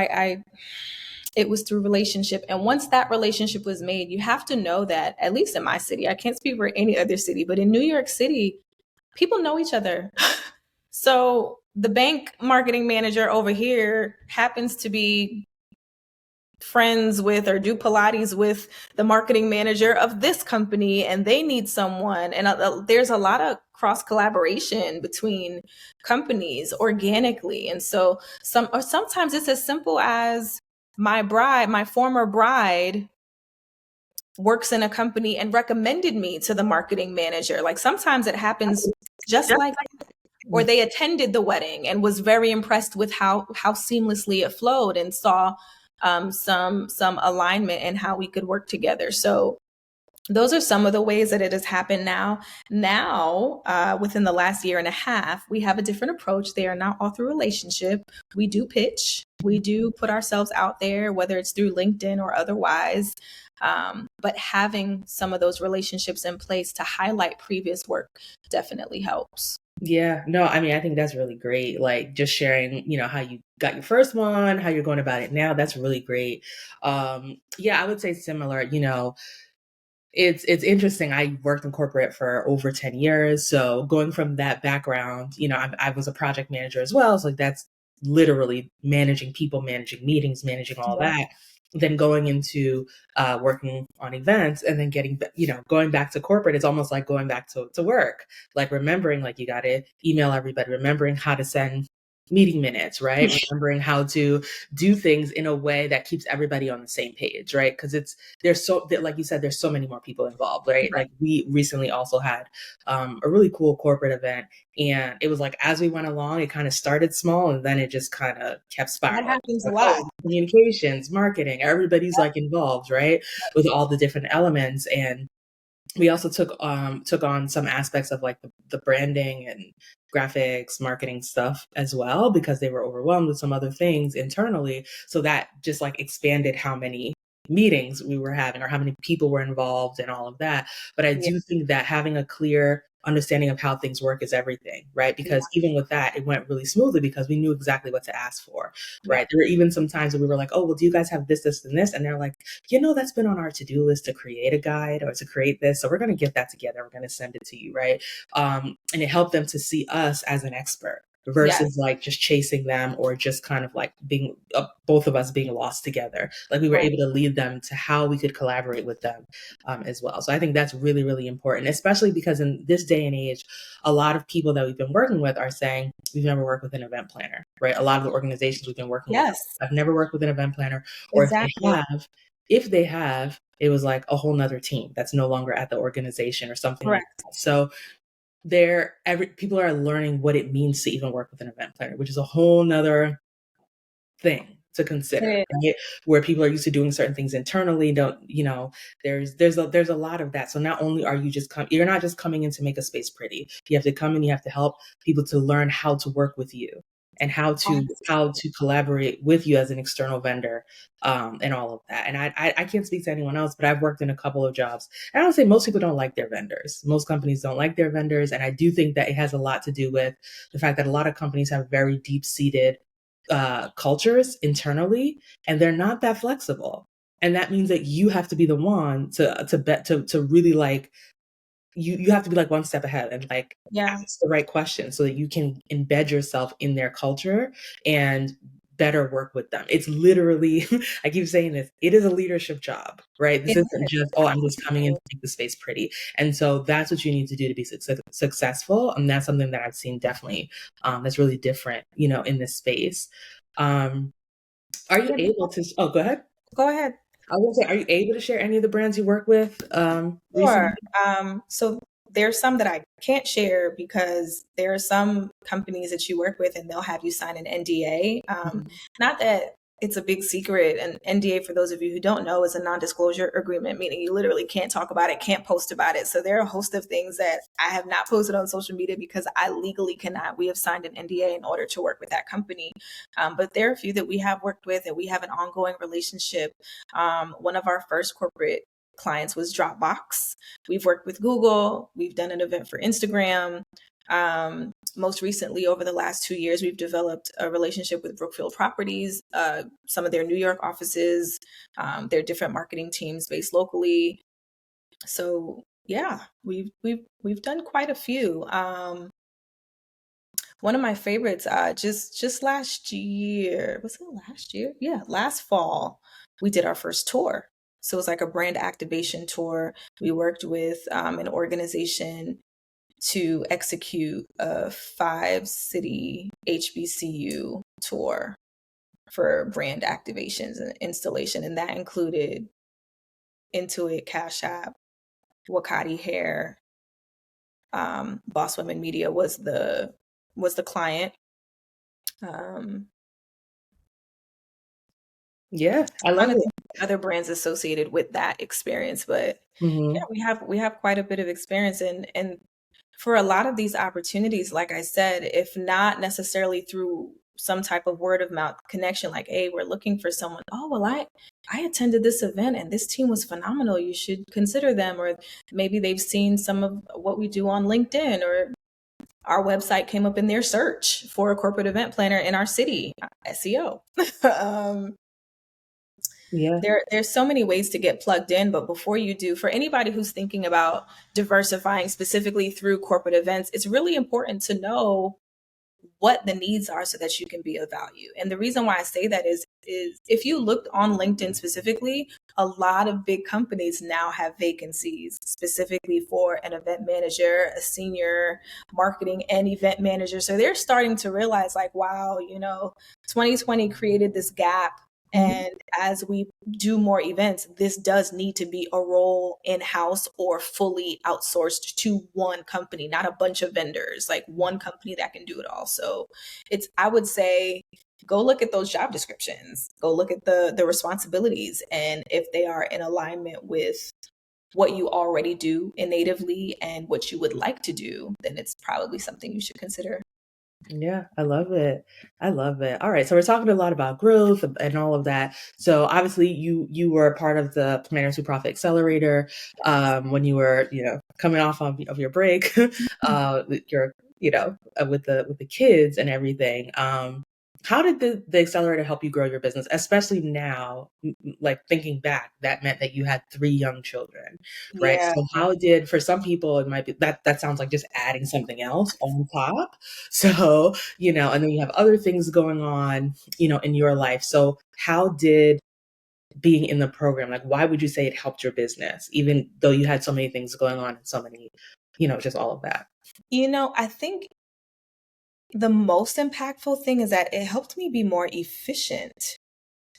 it was through relationship. And once that relationship was made, you have to know that, at least in my city, I can't speak for any other city, but in New York City, people know each other. So the bank marketing manager over here happens to be friends with or do Pilates with the marketing manager of this company, and they need someone. And there's a lot of cross collaboration between companies organically. And so sometimes it's as simple as my former bride works in a company and recommended me to the marketing manager. Like sometimes it happens just like that. Or they attended the wedding and was very impressed with how seamlessly it flowed and saw some alignment in how we could work together. So those are some of the ways that it has happened now. Now, within the last year and a half, we have a different approach. They are not all through relationship. We do pitch. We do put ourselves out there, whether it's through LinkedIn or otherwise. But having some of those relationships in place to highlight previous work definitely helps. Yeah, no, I mean, I think that's really great. Like just sharing, how you got your first one, how you're going about it now. That's really great. Yeah, I would say similar, It's interesting. I worked in corporate for over 10 years. So going from that background, I was a project manager as well. So like that's literally managing people, managing meetings, managing all Yeah. that. Then going into working on events and then going back to corporate, it's almost like going back to work, like remembering, like you got to email everybody, remembering how to send meeting minutes, right? Remembering how to do things in a way that keeps everybody on the same page, right? Because like you said, there's so many more people involved, right? Like we recently also had a really cool corporate event, and it was like as we went along, it kind of started small and then it just kind of kept spiraling. That happens like, a lot. Communications, marketing, everybody's like involved, right? With all the different elements. And we also took on some aspects of like the branding and graphics, marketing stuff as well, because they were overwhelmed with some other things internally. So that just like expanded how many meetings we were having or how many people were involved and all of that. But I do think that having a clear understanding of how things work is everything, right? Because even with that, it went really smoothly because we knew exactly what to ask for, right? There were even some times that we were like, oh, well, do you guys have this, this, and this? And they're like, that's been on our to-do list to create a guide or to create this. So we're going to get that together. We're going to send it to you, right? And it helped them to see us as an expert versus like just chasing them or just kind of like being both of us being lost together. Like we were able to lead them to how we could collaborate with them as well. So I think that's really, really important, especially because in this day and age, a lot of people that we've been working with are saying we've never worked with an event planner, right? A lot of the organizations we've been working with, I've never worked with an event planner, or if they have, it was like a whole nother team that's no longer at the organization or something like that. So people are learning what it means to even work with an event planner, which is a whole nother thing to consider, right? Where people are used to doing certain things internally, there's a lot of that. So not only are you're not just coming in to make a space pretty, you have to come in, you have to help people to learn how to work with you and how to collaborate with you as an external vendor, and all of that. And I can't speak to anyone else, but I've worked in a couple of jobs. And I don't say most people don't like their vendors. Most companies don't like their vendors. And I do think that it has a lot to do with the fact that a lot of companies have very deep-seated cultures internally, and they're not that flexible. And that means that you have to be the one to really like, you have to be like one step ahead and like ask the right question so that you can embed yourself in their culture and better work with them. It's literally, I keep saying this, it is a leadership job, right? This isn't just, I'm just coming in to make the space pretty. And so that's what you need to do to be successful. And that's something that I've seen definitely that's really different, in this space. Are you able to, go ahead. Go ahead. I was going to say, are you able to share any of the brands you work with recently? So there's some that I can't share because there are some companies that you work with and they'll have you sign an NDA. Not that it's a big secret. An NDA, for those of you who don't know, is a non-disclosure agreement, meaning you literally can't talk about it, can't post about it. So there are a host of things that I have not posted on social media because I legally cannot. We have signed an NDA in order to work with that company. But there are a few that we have worked with and we have an ongoing relationship. One of our first corporate clients was Dropbox. We've worked with Google. We've done an event for Instagram. Most recently, over the last 2 years, we've developed a relationship with Brookfield Properties, some of their New York offices, their different marketing teams based locally. So yeah, we've done quite a few. One of my favorites, just last year, was it last year? Yeah, last fall, we did our first tour. So it was like a brand activation tour. We worked with an organization to execute a 5-city HBCU tour for brand activations and installation. And that included Intuit, Cash App, Wakati Hair, Boss Women Media was the client. Yeah, I love it. Other brands associated with that experience, but yeah, we have quite a bit of experience and for a lot of these opportunities, like I said, if not necessarily through some type of word of mouth connection, like, hey, we're looking for someone. Oh, well, I attended this event and this team was phenomenal. You should consider them. Or maybe they've seen some of what we do on LinkedIn, or our website came up in their search for a corporate event planner in our city, SEO. Yeah. There's so many ways to get plugged in, but before you do, for anybody who's thinking about diversifying specifically through corporate events, it's really important to know what the needs are so that you can be of value. And the reason why I say that is if you looked on LinkedIn specifically, a lot of big companies now have vacancies specifically for an event manager, a senior marketing and event manager. So they're starting to realize like, wow, 2020 created this gap. And as we do more events, this does need to be a role in-house or fully outsourced to one company, not a bunch of vendors, like one company that can do it all. So I would say, go look at those job descriptions, go look at the responsibilities. And if they are in alignment with what you already do natively and what you would like to do, then it's probably something you should consider. Yeah, I love it. I love it. All right, so we're talking a lot about growth and all of that. So obviously, you were a part of the Planners Who Profit Accelerator when you were coming off of your break, your with the kids and everything. How did the accelerator help you grow your business, especially now, like thinking back, that meant that you had 3 young children, right? Yeah. So how did, for some people, it might be that sounds like just adding something else on top. So, and then you have other things going on, in your life. So how did being in the program, like, why would you say it helped your business, even though you had so many things going on and so many, just all of that? I think the most impactful thing is that it helped me be more efficient.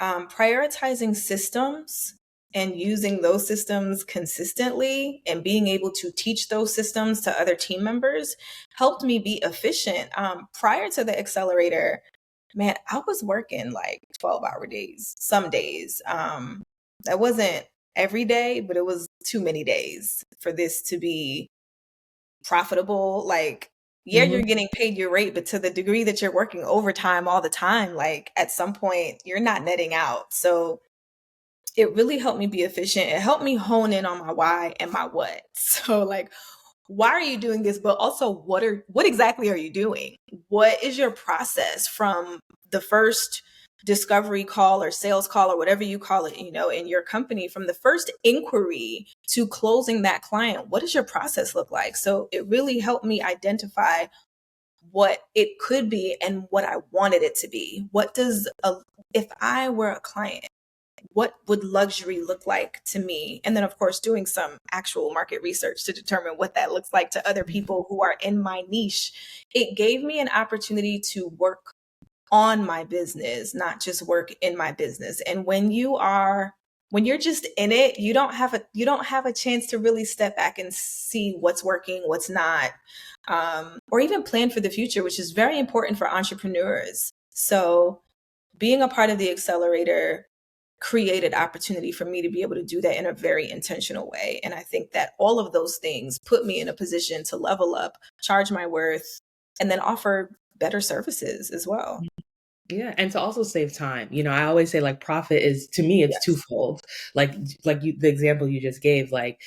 Prioritizing systems and using those systems consistently and being able to teach those systems to other team members helped me be efficient. Prior to the accelerator, man, I was working like 12-hour days, some days. That wasn't every day, but it was too many days for this to be profitable. Like, yeah, you're getting paid your rate, but to the degree that you're working overtime all the time, like at some point you're not netting out. So it really helped me be efficient. It helped me hone in on my why and my what. So like, why are you doing this? But also what exactly are you doing? What is your process from the first discovery call or sales call or whatever you call it, in your company, from the first inquiry to closing that client? What does your process look like? So it really helped me identify what it could be and what I wanted it to be. If I were a client, what would luxury look like to me? And then, of course, doing some actual market research to determine what that looks like to other people who are in my niche. It gave me an opportunity to work on my business, not just work in my business. And when you're just in it, you don't have a chance to really step back and see what's working, what's not, or even plan for the future, which is very important for entrepreneurs. So being a part of the accelerator created opportunity for me to be able to do that in a very intentional way. And I think that all of those things put me in a position to level up, charge my worth, and then offer better services as well. Yeah, and to also save time. I always say, like, profit is, to me, it's twofold. Like the example you just gave, like,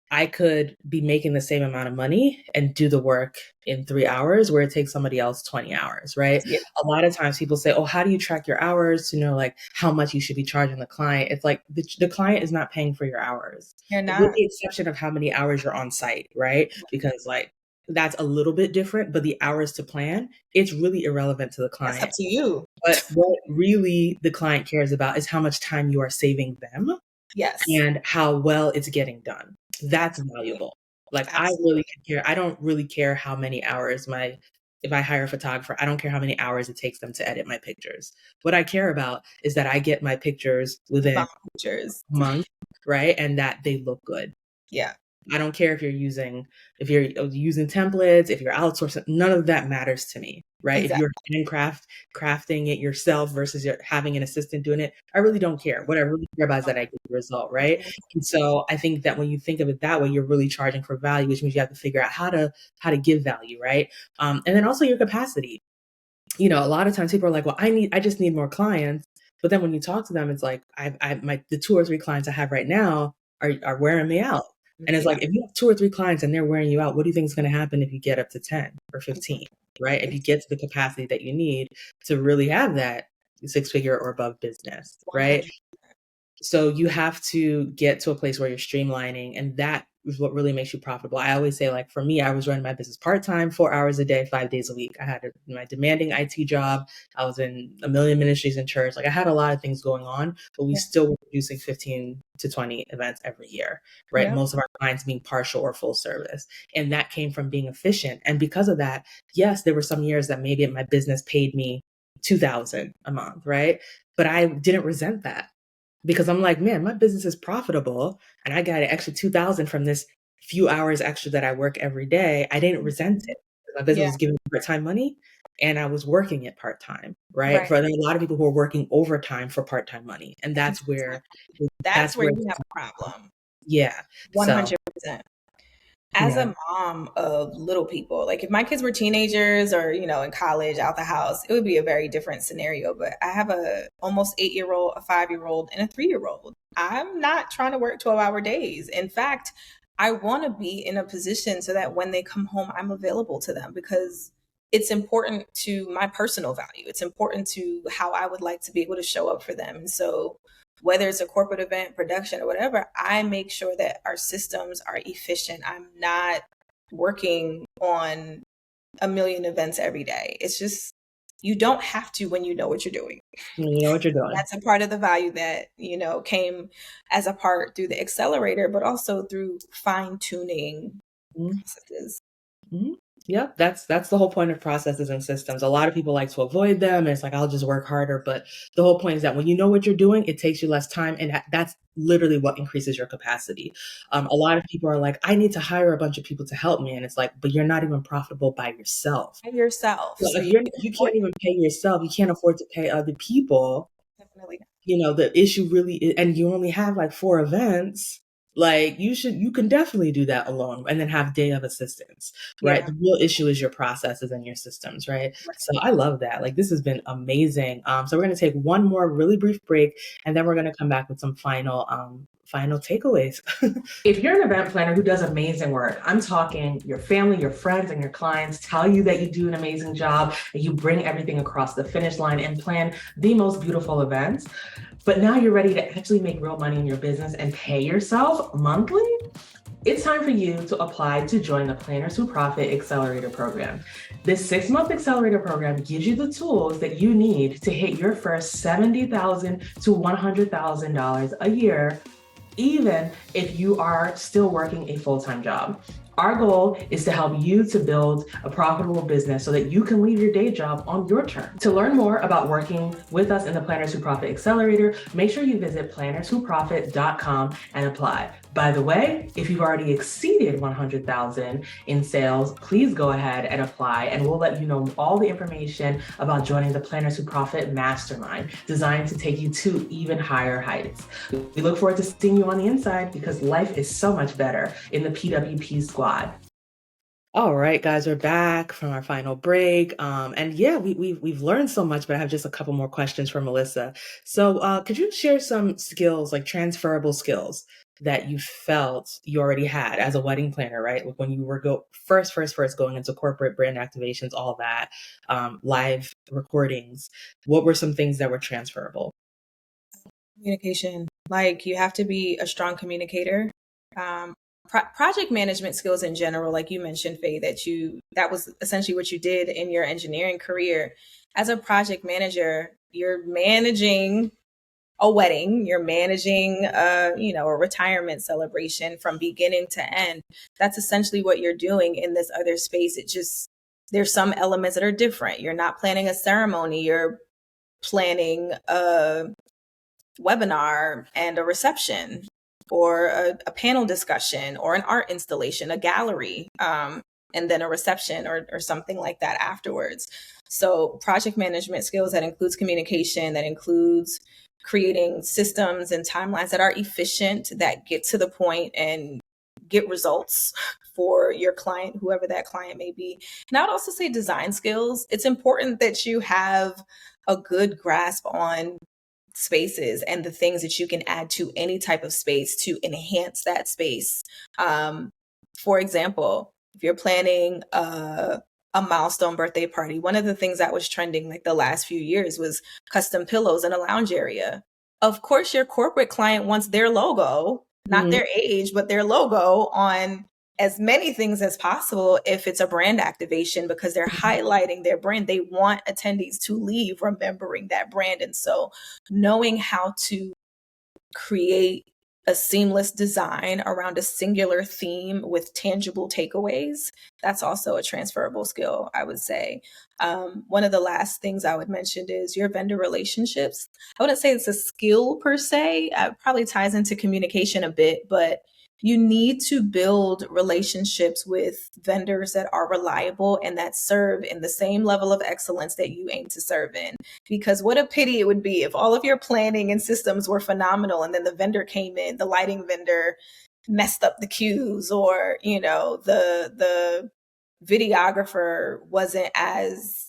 I could be making the same amount of money and do the work in 3 hours where it takes somebody else 20 hours, right? Yeah. A lot of times people say, oh, how do you track your hours to know like how much you should be charging the client? It's like the client is not paying for your hours, You're with not. the exception of how many hours you're on site, right? Because like that's a little bit different, but the hours to plan, it's really irrelevant to the That's up client. to you. But what really the client cares about is how much time you are saving them Yes. and how well it's getting done. That's valuable. Like, I really Absolutely. care. I don't really care how many hours if I hire a photographer, I don't care how many hours it takes them to edit my pictures. What I care about is that I get my pictures within a Pictures. month, right? And that they look good. Yeah. I don't care if you're using templates, if you're outsourcing, none of that matters to me, right? If Exactly. you're crafting it yourself versus you're having an assistant doing it, I really don't care. What I really care about is that I get the result, right? And so I think that when you think of it that way, you're really charging for value, which means you have to figure out how to give value, right? And then also your capacity. A lot of times people are like, well, I just need more clients. But then when you talk to them, it's like, the 2 or 3 clients I have right now are wearing me out. And it's Yeah. like, if you have 2 or 3 clients and they're wearing you out, what do you think is going to happen if you get up to 10 or 15, right? If you get to the capacity that you need to really have that 6-figure or above business, right? 100. So you have to get to a place where you're streamlining, and that is what really makes you profitable. I always say, like, for me, I was running my business part-time, 4 hours a day, 5 days a week. I had my demanding IT job. I was in a million ministries in church. Like, I had a lot of things going on, but we still were producing 15 to 20 events every year, right? Yeah. Most of our clients being partial or full service. And that came from being efficient. And because of that, yes, there were some years that maybe my business paid me 2,000 a month, right? But I didn't resent that, because I'm like, man, my business is profitable and I got an extra 2,000 from this few hours extra that I work every day. I didn't resent it. My business Yeah. was giving me part-time money and I was working it part-time, right? Right. For there are a lot of people who are working overtime for part-time money. And that's where That's where you have a problem. yeah. So 100%. As yeah. a mom of little people, like if my kids were teenagers or, in college, out the house, it would be a very different scenario. But I have a almost 8-year-old, a 5-year-old, and a 3-year-old. I'm not trying to work 12-hour days. In fact, I want to be in a position so that when they come home, I'm available to them, because it's important to my personal value. It's important to how I would like to be able to show up for them. And so whether it's a corporate event, production, or whatever, I make sure that our systems are efficient. I'm not working on a million events every day. It's just, you don't have to when you know what you're doing. You know what you're doing. That's a part of the value that, came as a part through the accelerator, but also through fine tuning processes. Mm-hmm. Yep, that's the whole point of processes and systems. A lot of people like to avoid them, and it's like, I'll just work harder. But the whole point is that when you know what you're doing, it takes you less time, and that's literally what increases your capacity. A lot of people are like, I need to hire a bunch of people to help me, and it's like, but you're not even profitable by yourself. By yourself. So So if you can't even pay yourself, you can't afford to pay other people. definitely. The issue really is, and you only have like 4 events. Like you can definitely do that alone and then have day of assistance, right? Yeah. The real issue is your processes and your systems, right? So I love that. Like, this has been amazing. So we're going to take one more really brief break, and then we're going to come back with some final takeaways. If you're an event planner who does amazing work, I'm talking your family, your friends, and your clients tell you that you do an amazing job, that you bring everything across the finish line and plan the most beautiful events, but now you're ready to actually make real money in your business and pay yourself monthly, it's time for you to apply to join the Planners Who Profit Accelerator program. This 6-month accelerator program gives you the tools that you need to hit your first $70,000 to $100,000 a year, even if you are still working a full-time job. Our goal is to help you to build a profitable business so that you can leave your day job on your terms. To learn more about working with us in the Planners Who Profit Accelerator, make sure you visit plannerswhoprofit.com and apply. By the way, if you've already exceeded 100,000 in sales, please go ahead and apply, and we'll let you know all the information about joining the Planners Who Profit Mastermind, designed to take you to even higher heights. We look forward to seeing you on the inside, because life is so much better in the PWP squad. All right, guys, we're back from our final break. And yeah, we've learned so much, but I have just a couple more questions for Melissa. So could you share some skills, like transferable skills, that you felt you already had as a wedding planner, right? Like when you were first going into corporate brand activations, all that, live recordings, what were some things that were transferable? Communication. Like, you have to be a strong communicator. Project management skills in general, like you mentioned, Faye, that was essentially what you did in your engineering career. As a project manager, you're managing a wedding, you're managing a retirement celebration from beginning to end. That's essentially what you're doing in this other space. There's some elements that are different. You're not planning a ceremony, you're planning a webinar and a reception, or a panel discussion, or an art installation, a gallery, and then a reception or something like that afterwards. So project management skills, that includes communication, that includes creating systems and timelines that are efficient, that get to the point and get results for your client, whoever that client may be. And I would also say design skills. It's important that you have a good grasp on spaces and the things that you can add to any type of space to enhance that space. For example, if you're planning a milestone birthday party, one of the things that was trending like the last few years was custom pillows in a lounge area. of course, your corporate client wants their logo, not their age, but their logo on as many things as possible if it's a brand activation, because they're highlighting their brand. They want attendees to leave remembering that brand. And so knowing how to create a seamless design around a singular theme with tangible takeaways, that's also a transferable skill, I would say. One of the last things I would mention is your vendor relationships. I wouldn't say it's a skill per se. It probably ties into communication a bit, but you need to build relationships with vendors that are reliable and that serve in the same level of excellence that you aim to serve in. Because what a pity it would be if all of your planning and systems were phenomenal and then the vendor came in, the lighting vendor messed up the cues, or, the videographer wasn't as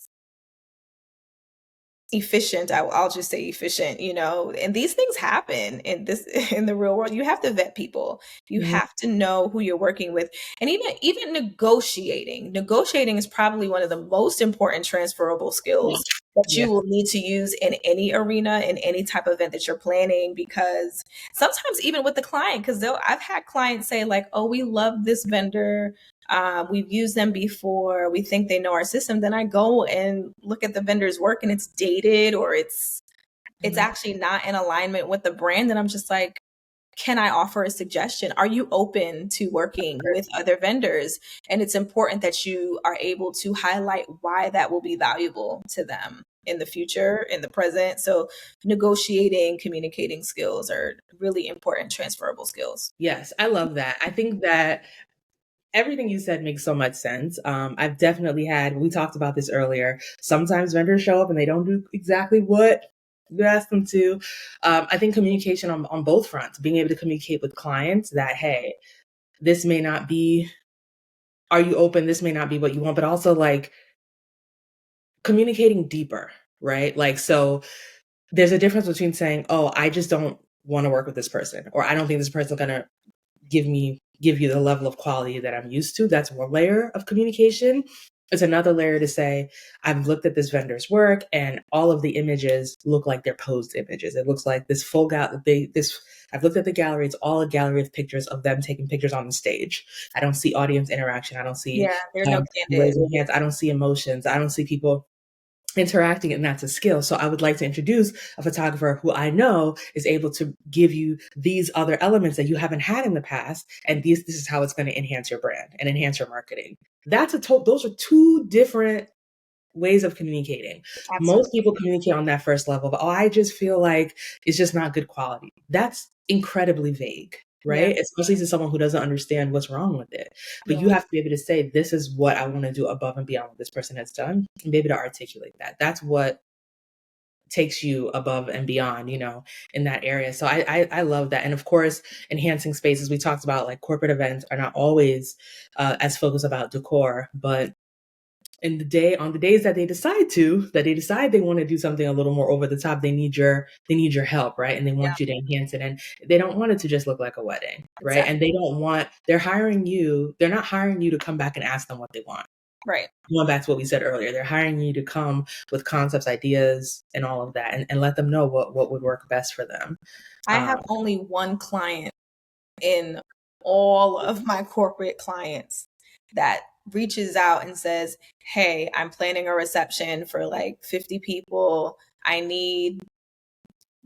efficient. I'll just say efficient, and these things happen in the real world. You have to vet people. You have to know who you're working with. And even negotiating is probably one of the most important transferable skills that you will need to use in any arena, in any type of event that you're planning, because sometimes even with the client, because I've had clients say like, oh, we love this vendor. We've used them before. We think they know our system. Then I go and look at the vendor's work and it's dated, or it's actually not in alignment with the brand. And I'm just like, can I offer a suggestion? Are you open to working with other vendors? And it's important that you are able to highlight why that will be valuable to them in the future, in the present. So negotiating, communicating skills are really important transferable skills. Yes, I love that. I think that everything you said makes so much sense. I've definitely we talked about this earlier. Sometimes vendors show up and they don't do exactly what you ask them to. I think communication on both fronts, being able to communicate with clients that, hey, this may not be, are you open? This may not be what you want, but also like communicating deeper, right? Like, so there's a difference between saying, oh, I just don't want to work with this person, or I don't think this person's going to give you the level of quality that I'm used to. That's one layer of communication. It's another layer to say, I've looked at this vendor's work and all of the images look like they're posed images. It looks like this full I've looked at the gallery. It's all a gallery of pictures of them taking pictures on the stage. I don't see audience interaction. I don't see there's no raising hands. I don't see emotions. I don't see people interacting, and that's a skill. So I would like to introduce a photographer who I know is able to give you these other elements that you haven't had in the past. And this is how it's going to enhance your brand and enhance your marketing. Those are two different ways of communicating. Absolutely. Most people communicate on that first level, but I just feel like it's just not good quality. That's incredibly vague, right? Especially to someone who doesn't understand what's wrong with it. But you have to be able to say, this is what I want to do above and beyond what this person has done, and be able to articulate that. That's what takes you above and beyond, in that area. So I love that. And of course, enhancing spaces. We talked about like corporate events are not always as focused about decor, but on the days that they decide they want to do something a little more over the top, they need your help, right? And they want you to enhance it, and they don't want it to just look like a wedding, right? Exactly. And they're not hiring you to come back and ask them what they want. Right. Going back to what we said earlier, they're hiring you to come with concepts, ideas, and all of that, and let them know what would work best for them. I have only one client in all of my corporate clients that reaches out and says, hey, I'm planning a reception for like 50 people. I need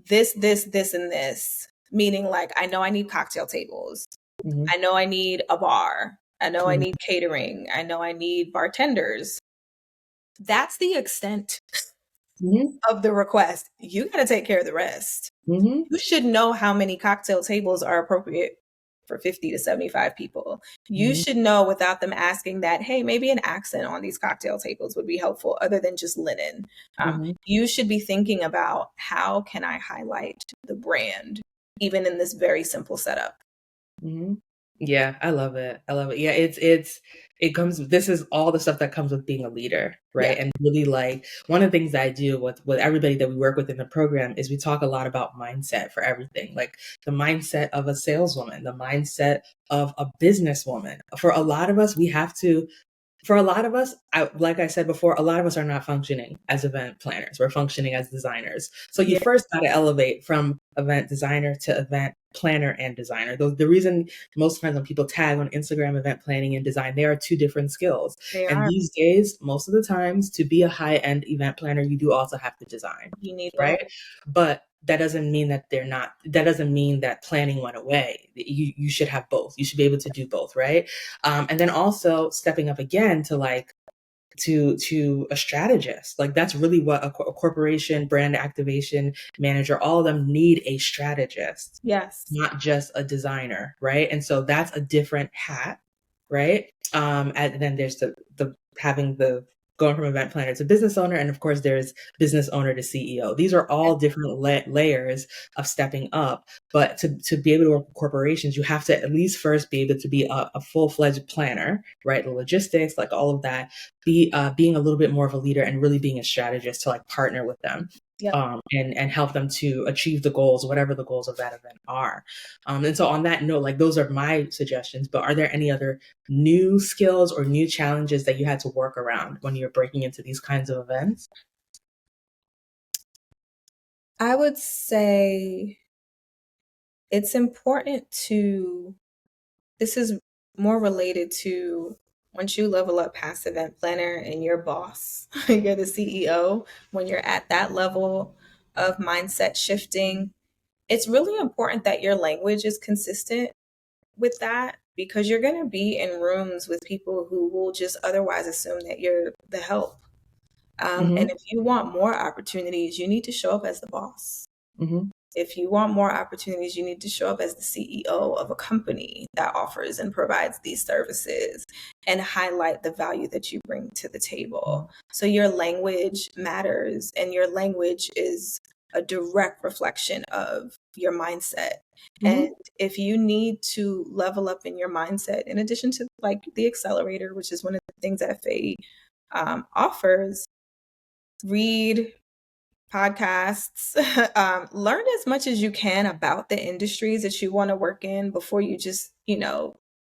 this, and this. Meaning like, I know I need cocktail tables. Mm-hmm. I know I need a bar. I know I need catering. I know I need bartenders. That's the extent of the request. You got to take care of the rest. Mm-hmm. You should know how many cocktail tables are appropriate for 50 to 75 people. You should know without them asking that, hey, maybe an accent on these cocktail tables would be helpful other than just linen. You should be thinking about, how can I highlight the brand even in this very simple setup? Yeah, I love it. Yeah, this is all the stuff that comes with being a leader, right? Yeah. And really, like, one of the things that I do with everybody that we work with in the program is we talk a lot about mindset for everything, like the mindset of a saleswoman, the mindset of a businesswoman. For a lot of us, we have to for a lot of us, like I said before, a lot of us are not functioning as event planners. We're functioning as designers. So you first got to elevate from event designer to event planner and designer. The reason most times when people tag on Instagram event planning and design, they are two different skills. And these days, most of the times, to be a high-end event planner, you do also have to design. You need right? But that doesn't mean that that doesn't mean that planning went away. You should have both. You should be able to do both, right? And then also stepping up again to like to a strategist. Like that's really what a corporation, brand activation manager, all of them need a strategist. Yes. Not just a designer, right? And so that's a different hat, right? And then there's the having the going from event planner to business owner, and of course there's business owner to CEO. These are all different layers of stepping up. But to be able to work with corporations, you have to at least first be able to be a full-fledged planner, right? The logistics, like all of that, being a little bit more of a leader and really being a strategist to like partner with them. And help them to achieve the goals, whatever the goals of that event are. And so on that note, like those are my suggestions, but are there any other new skills or new challenges that you had to work around when you're breaking into these kinds of events? I would say it's important this is more related to once you level up past event planner and your boss, you're the CEO, when you're at that level of mindset shifting, it's really important that your language is consistent with that because you're going to be in rooms with people who will just otherwise assume that you're the help. And if you want more opportunities, you need to show up as the boss. If you want more opportunities, you need to show up as the CEO of a company that offers and provides these services and highlight the value that you bring to the table. So your language matters, and your language is a direct reflection of your mindset. And if you need to level up in your mindset, in addition to like the accelerator, which is one of the things that FAE offers, read podcasts, learn as much as you can about the industries that you want to work in before you just,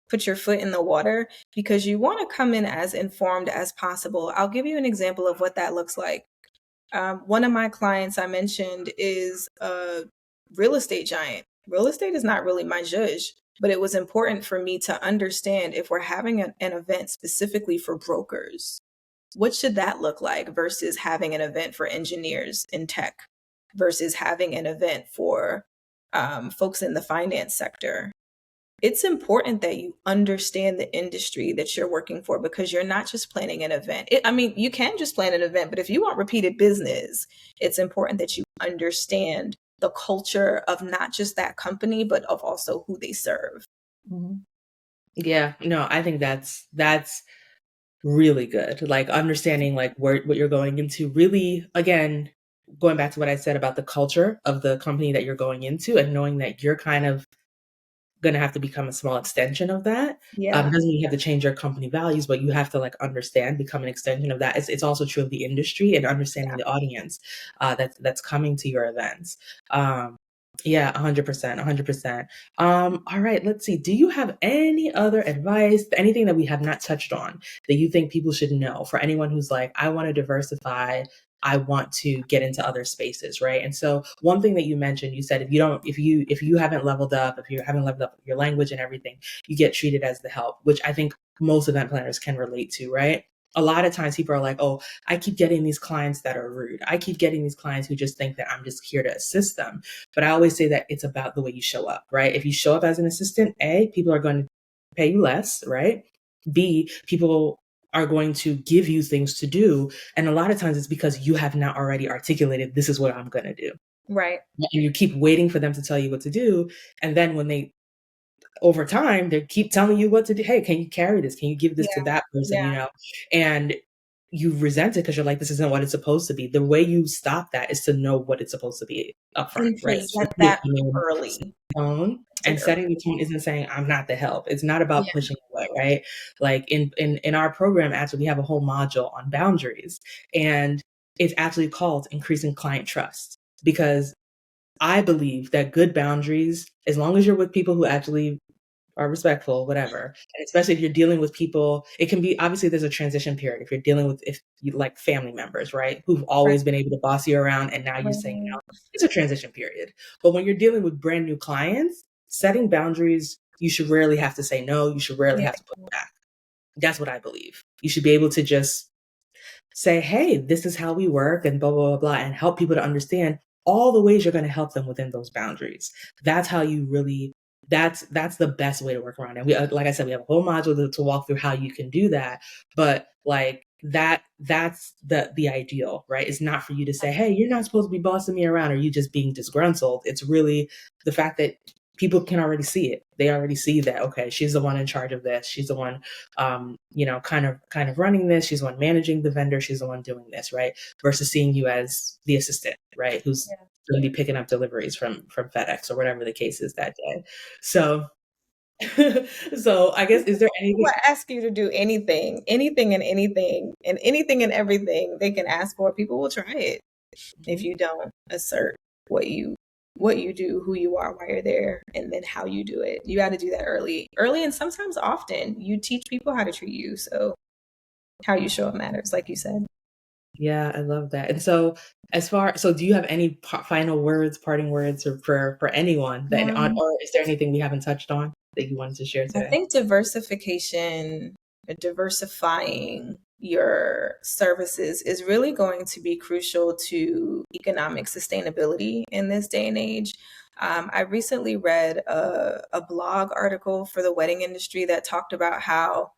put your foot in the water, because you want to come in as informed as possible. I'll give you an example of what that looks like. One of my clients I mentioned is a real estate giant. Real estate is not really my zhuzh, but it was important for me to understand if we're having an event specifically for brokers, what should that look like versus having an event for engineers in tech versus having an event for folks in the finance sector? It's important that you understand the industry that you're working for, because you're not just planning an event. You can just plan an event, but if you want repeated business, it's important that you understand the culture of not just that company, but of also who they serve. Yeah, no, I think that's really good. Like understanding like what you're going into, really, again, going back to what I said about the culture of the company that you're going into and knowing that you're kind of going to have to become a small extension of that. Doesn't mean you have to change your company values, but you have to like understand, become an extension of that. It's also true of the industry and understanding the audience that's coming to your events. Yeah, 100%, 100%. All right, let's see. Do you have any other advice, anything that we have not touched on that you think people should know for anyone who's like, I want to diversify, I want to get into other spaces, right? And so one thing that you mentioned, you said if you haven't leveled up, if you haven't leveled up your language and everything, you get treated as the help, which I think most event planners can relate to, right? A lot of times people are like, oh, I keep getting these clients that are rude. I keep getting these clients who just think that I'm just here to assist them. But I always say that it's about the way you show up, right? If you show up as an assistant, A, people are going to pay you less, right? B, people are going to give you things to do. And a lot of times it's because you have not already articulated, this is what I'm going to do. Right. And you keep waiting for them to tell you what to do. And then when they, over time, they keep telling you what to do. Hey, can you carry this? Can you give this to that person? And you resent it because you're like, this isn't what it's supposed to be. The way you stop that is to know what it's supposed to be upfront, right? Set that early. And setting the tone isn't saying I'm not the help. It's not about pushing away, right? Like in our program, actually, we have a whole module on boundaries, and it's actually called increasing client trust, because I believe that good boundaries, as long as you're with people who actually or respectful, whatever. And especially if you're dealing with people, it can be, obviously there's a transition period. If you're dealing with, if you like family members, right, who've always been able to boss you around and now you're saying no, it's a transition period. But when you're dealing with brand new clients, setting boundaries, you should rarely have to say no. You should rarely have to put back. That's what I believe. You should be able to just say, hey, this is how we work and blah, blah, blah, blah, and help people to understand all the ways you're going to help them within those boundaries. That's how you really, that's the best way to work around it. We, like I said, we have a whole module to walk through how you can do that. But like that's the ideal, right? It's not for you to say, hey, you're not supposed to be bossing me around, or you just being disgruntled. It's really the fact that people can already see it. They already see that, okay, she's the one in charge of this. She's the one, kind of running this. She's the one managing the vendor. She's the one doing this, right? Versus seeing you as the assistant, right? Who's going to be picking up deliveries from FedEx or whatever the case is that day. So, so I guess, is there anything? I ask you to do anything and everything they can ask for. People will try it if you don't assert what you do, who you are, why you're there, and then how you do it. You got to do that early, and sometimes often. You teach people how to treat you, so how you show up matters, like you said. Yeah, I love that. And so, so do you have any final words, parting words, or for anyone that, or is there anything we haven't touched on that you wanted to share today? I think diversifying your services is really going to be crucial to economic sustainability in this day and age. I recently read a blog article for the wedding industry that talked about how,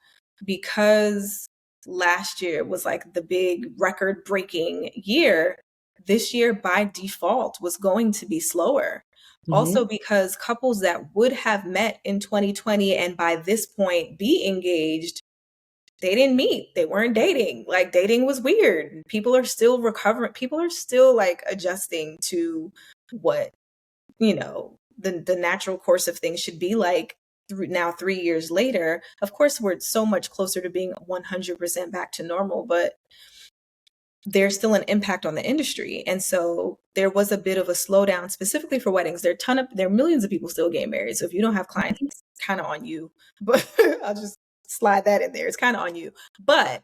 because last year was like the big record breaking year, this year by default was going to be slower. Also, because couples that would have met in 2020 and by this point be engaged, they didn't meet. They weren't dating. Like, dating was weird. People are still recovering. People are still like adjusting to what, the natural course of things should be like now 3 years later. Of course, we're so much closer to being 100% back to normal, but there's still an impact on the industry. And so there was a bit of a slowdown specifically for weddings. There are millions of people still getting married. So if you don't have clients, it's kind of on you, but I'll just slide that in there. It's kind of on you. But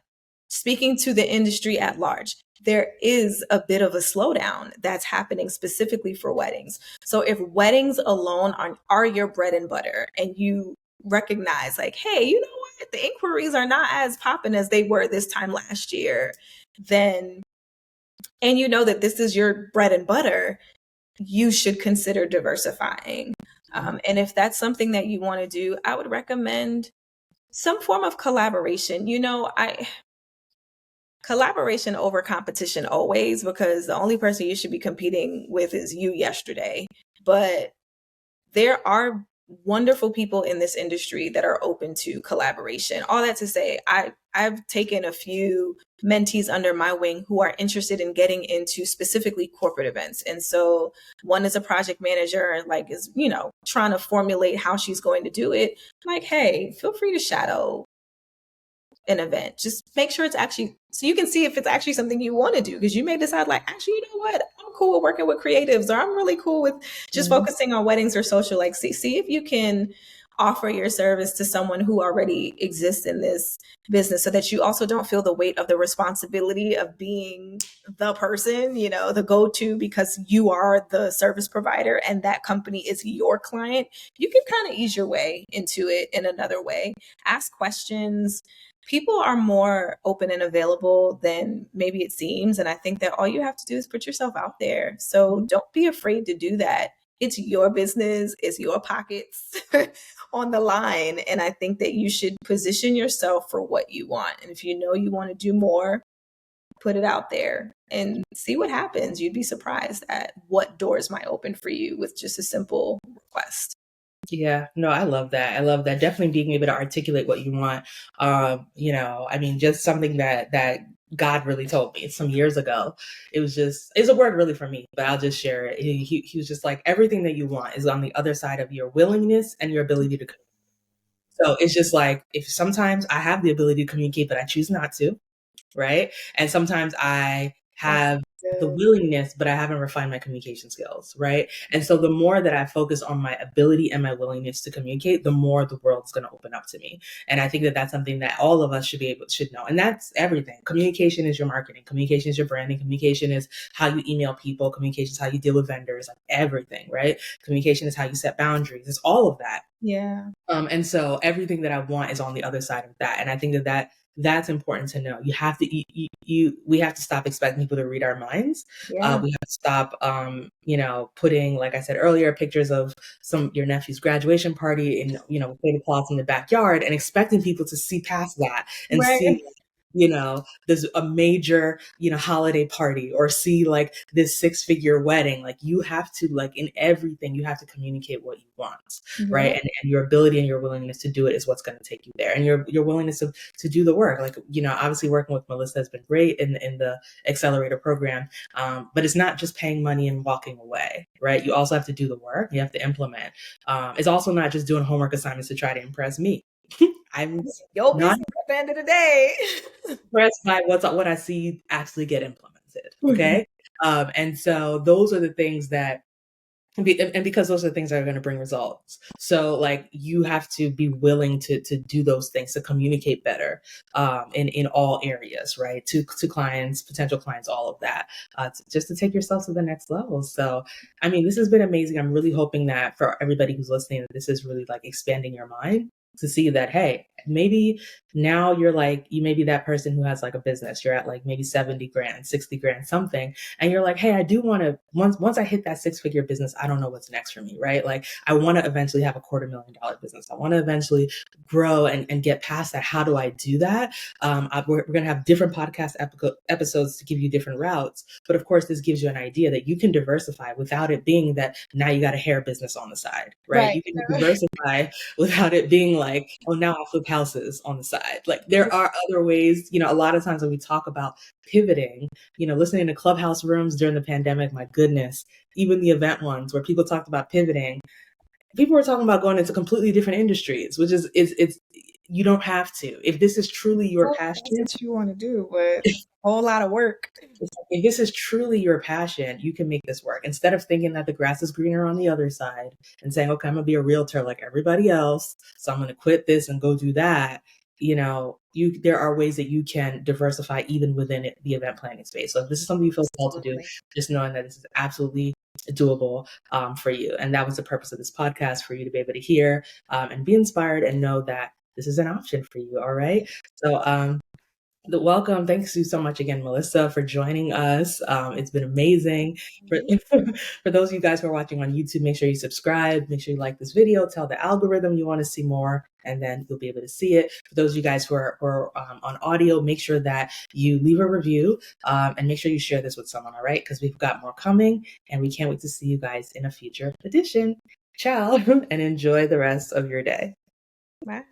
speaking to the industry at large, there is a bit of a slowdown that's happening specifically for weddings. So if weddings alone are your bread and butter, and you recognize like, hey, you know what? The inquiries are not as popping as they were this time last year, then, and you know that this is your bread and butter, you should consider diversifying. And if that's something that you want to do, I would recommend some form of collaboration. Collaboration over competition always, because the only person you should be competing with is you yesterday. But there are wonderful people in this industry that are open to collaboration. All that to say, I've taken a few mentees under my wing who are interested in getting into specifically corporate events. And so one is a project manager and like is, trying to formulate how she's going to do it. Like, hey, feel free to shadow an event. Just make sure it's actually, so you can see if it's actually something you want to do, because you may decide like, actually, you know what, I'm cool with working with creatives, or I'm really cool with just focusing on weddings or social. Like, see if you can offer your service to someone who already exists in this business, so that you also don't feel the weight of the responsibility of being the person, the go-to, because you are the service provider and that company is your client. You can kind of ease your way into it in another way. Ask questions. People are more open and available than maybe it seems. And I think that all you have to do is put yourself out there. So don't be afraid to do that. It's your business, it's your pockets on the line. And I think that you should position yourself for what you want. And if you know you want to do more, put it out there and see what happens. You'd be surprised at what doors might open for you with just a simple request. Yeah, no, I love that. I love that. Definitely being able to articulate what you want. Just something that God really told me some years ago. It's a word really for me, but I'll just share it. He was just like, everything that you want is on the other side of your willingness and your ability to communicate. So it's just like, if sometimes I have the ability to communicate, but I choose not to, right? And sometimes I have the willingness, but I haven't refined my communication skills, right? And so the more that I focus on my ability and my willingness to communicate, the more the world's going to open up to me. And I think that that's something that all of us should know. And that's everything. Communication is your marketing. Communication is your branding. Communication is how you email people. Communication is how you deal with vendors, like everything, right? Communication is how you set boundaries. It's all of that. Yeah. And so everything that I want is on the other side of that. And I think that's important to know. You have to, we have to stop expecting people to read our minds. Yeah. We have to stop, putting, like I said earlier, pictures of your nephew's graduation party in, tablecloths in the backyard and expecting people to see past that and see, there's a major, holiday party or see like this 6-figure wedding. Like you have to, like in everything, you have to communicate what you want, right? And your ability and your willingness to do it is what's going to take you there. And your willingness to do the work. Like, obviously working with Melissa has been great in the Accelerator program. But it's not just paying money and walking away, right? You also have to do the work. You have to implement. It's also not just doing homework assignments to try to impress me. I'm your not business at the end of the day. impressed by what I see actually get implemented. Okay. And so those are the things that, and because those are the things that are going to bring results. So like you have to be willing to do those things, to communicate better in all areas, right? To clients, potential clients, all of that, just to take yourself to the next level. So, I mean, this has been amazing. I'm really hoping that for everybody who's listening, that this is really like expanding your mind to see that, hey, maybe now you may be that person who has like a business. You're at like maybe 70 grand, 60 grand, something. And you're like, hey, I do want to, once I hit that 6-figure business, I don't know what's next for me, right? Like I want to eventually have a $250,000 business. I want to eventually grow and get past that. How do I do that? We're going to have different podcast episodes to give you different routes. But of course, this gives you an idea that you can diversify without it being that now you got a hair business on the side, right? You can diversify without it being like, oh, now I flip houses on the side. Like there are other ways, a lot of times when we talk about pivoting, listening to Clubhouse rooms during the pandemic, my goodness, even the event ones where people talked about pivoting, people were talking about going into completely different industries, which is you don't have to. If this is truly your passion, that's what you want to do, but a whole lot of work. If this is truly your passion, you can make this work. Instead of thinking that the grass is greener on the other side and saying, okay, I'm gonna be a realtor like everybody else, so I'm gonna quit this and go do that. There are ways that you can diversify even within the event planning space. So if this is something you feel called to do, just knowing that this is absolutely doable for you. And that was the purpose of this podcast, for you to be able to hear and be inspired and know that this is an option for you. All right. So welcome. Thanks you so much again, Melissa, for joining us. It's been amazing. For those of you guys who are watching on YouTube, make sure you subscribe, make sure you like this video, tell the algorithm you want to see more, and then you'll be able to see it. For those of you guys who are on audio, make sure that you leave a review and make sure you share this with someone, all right? Because we've got more coming and we can't wait to see you guys in a future edition. Ciao, and enjoy the rest of your day. Bye.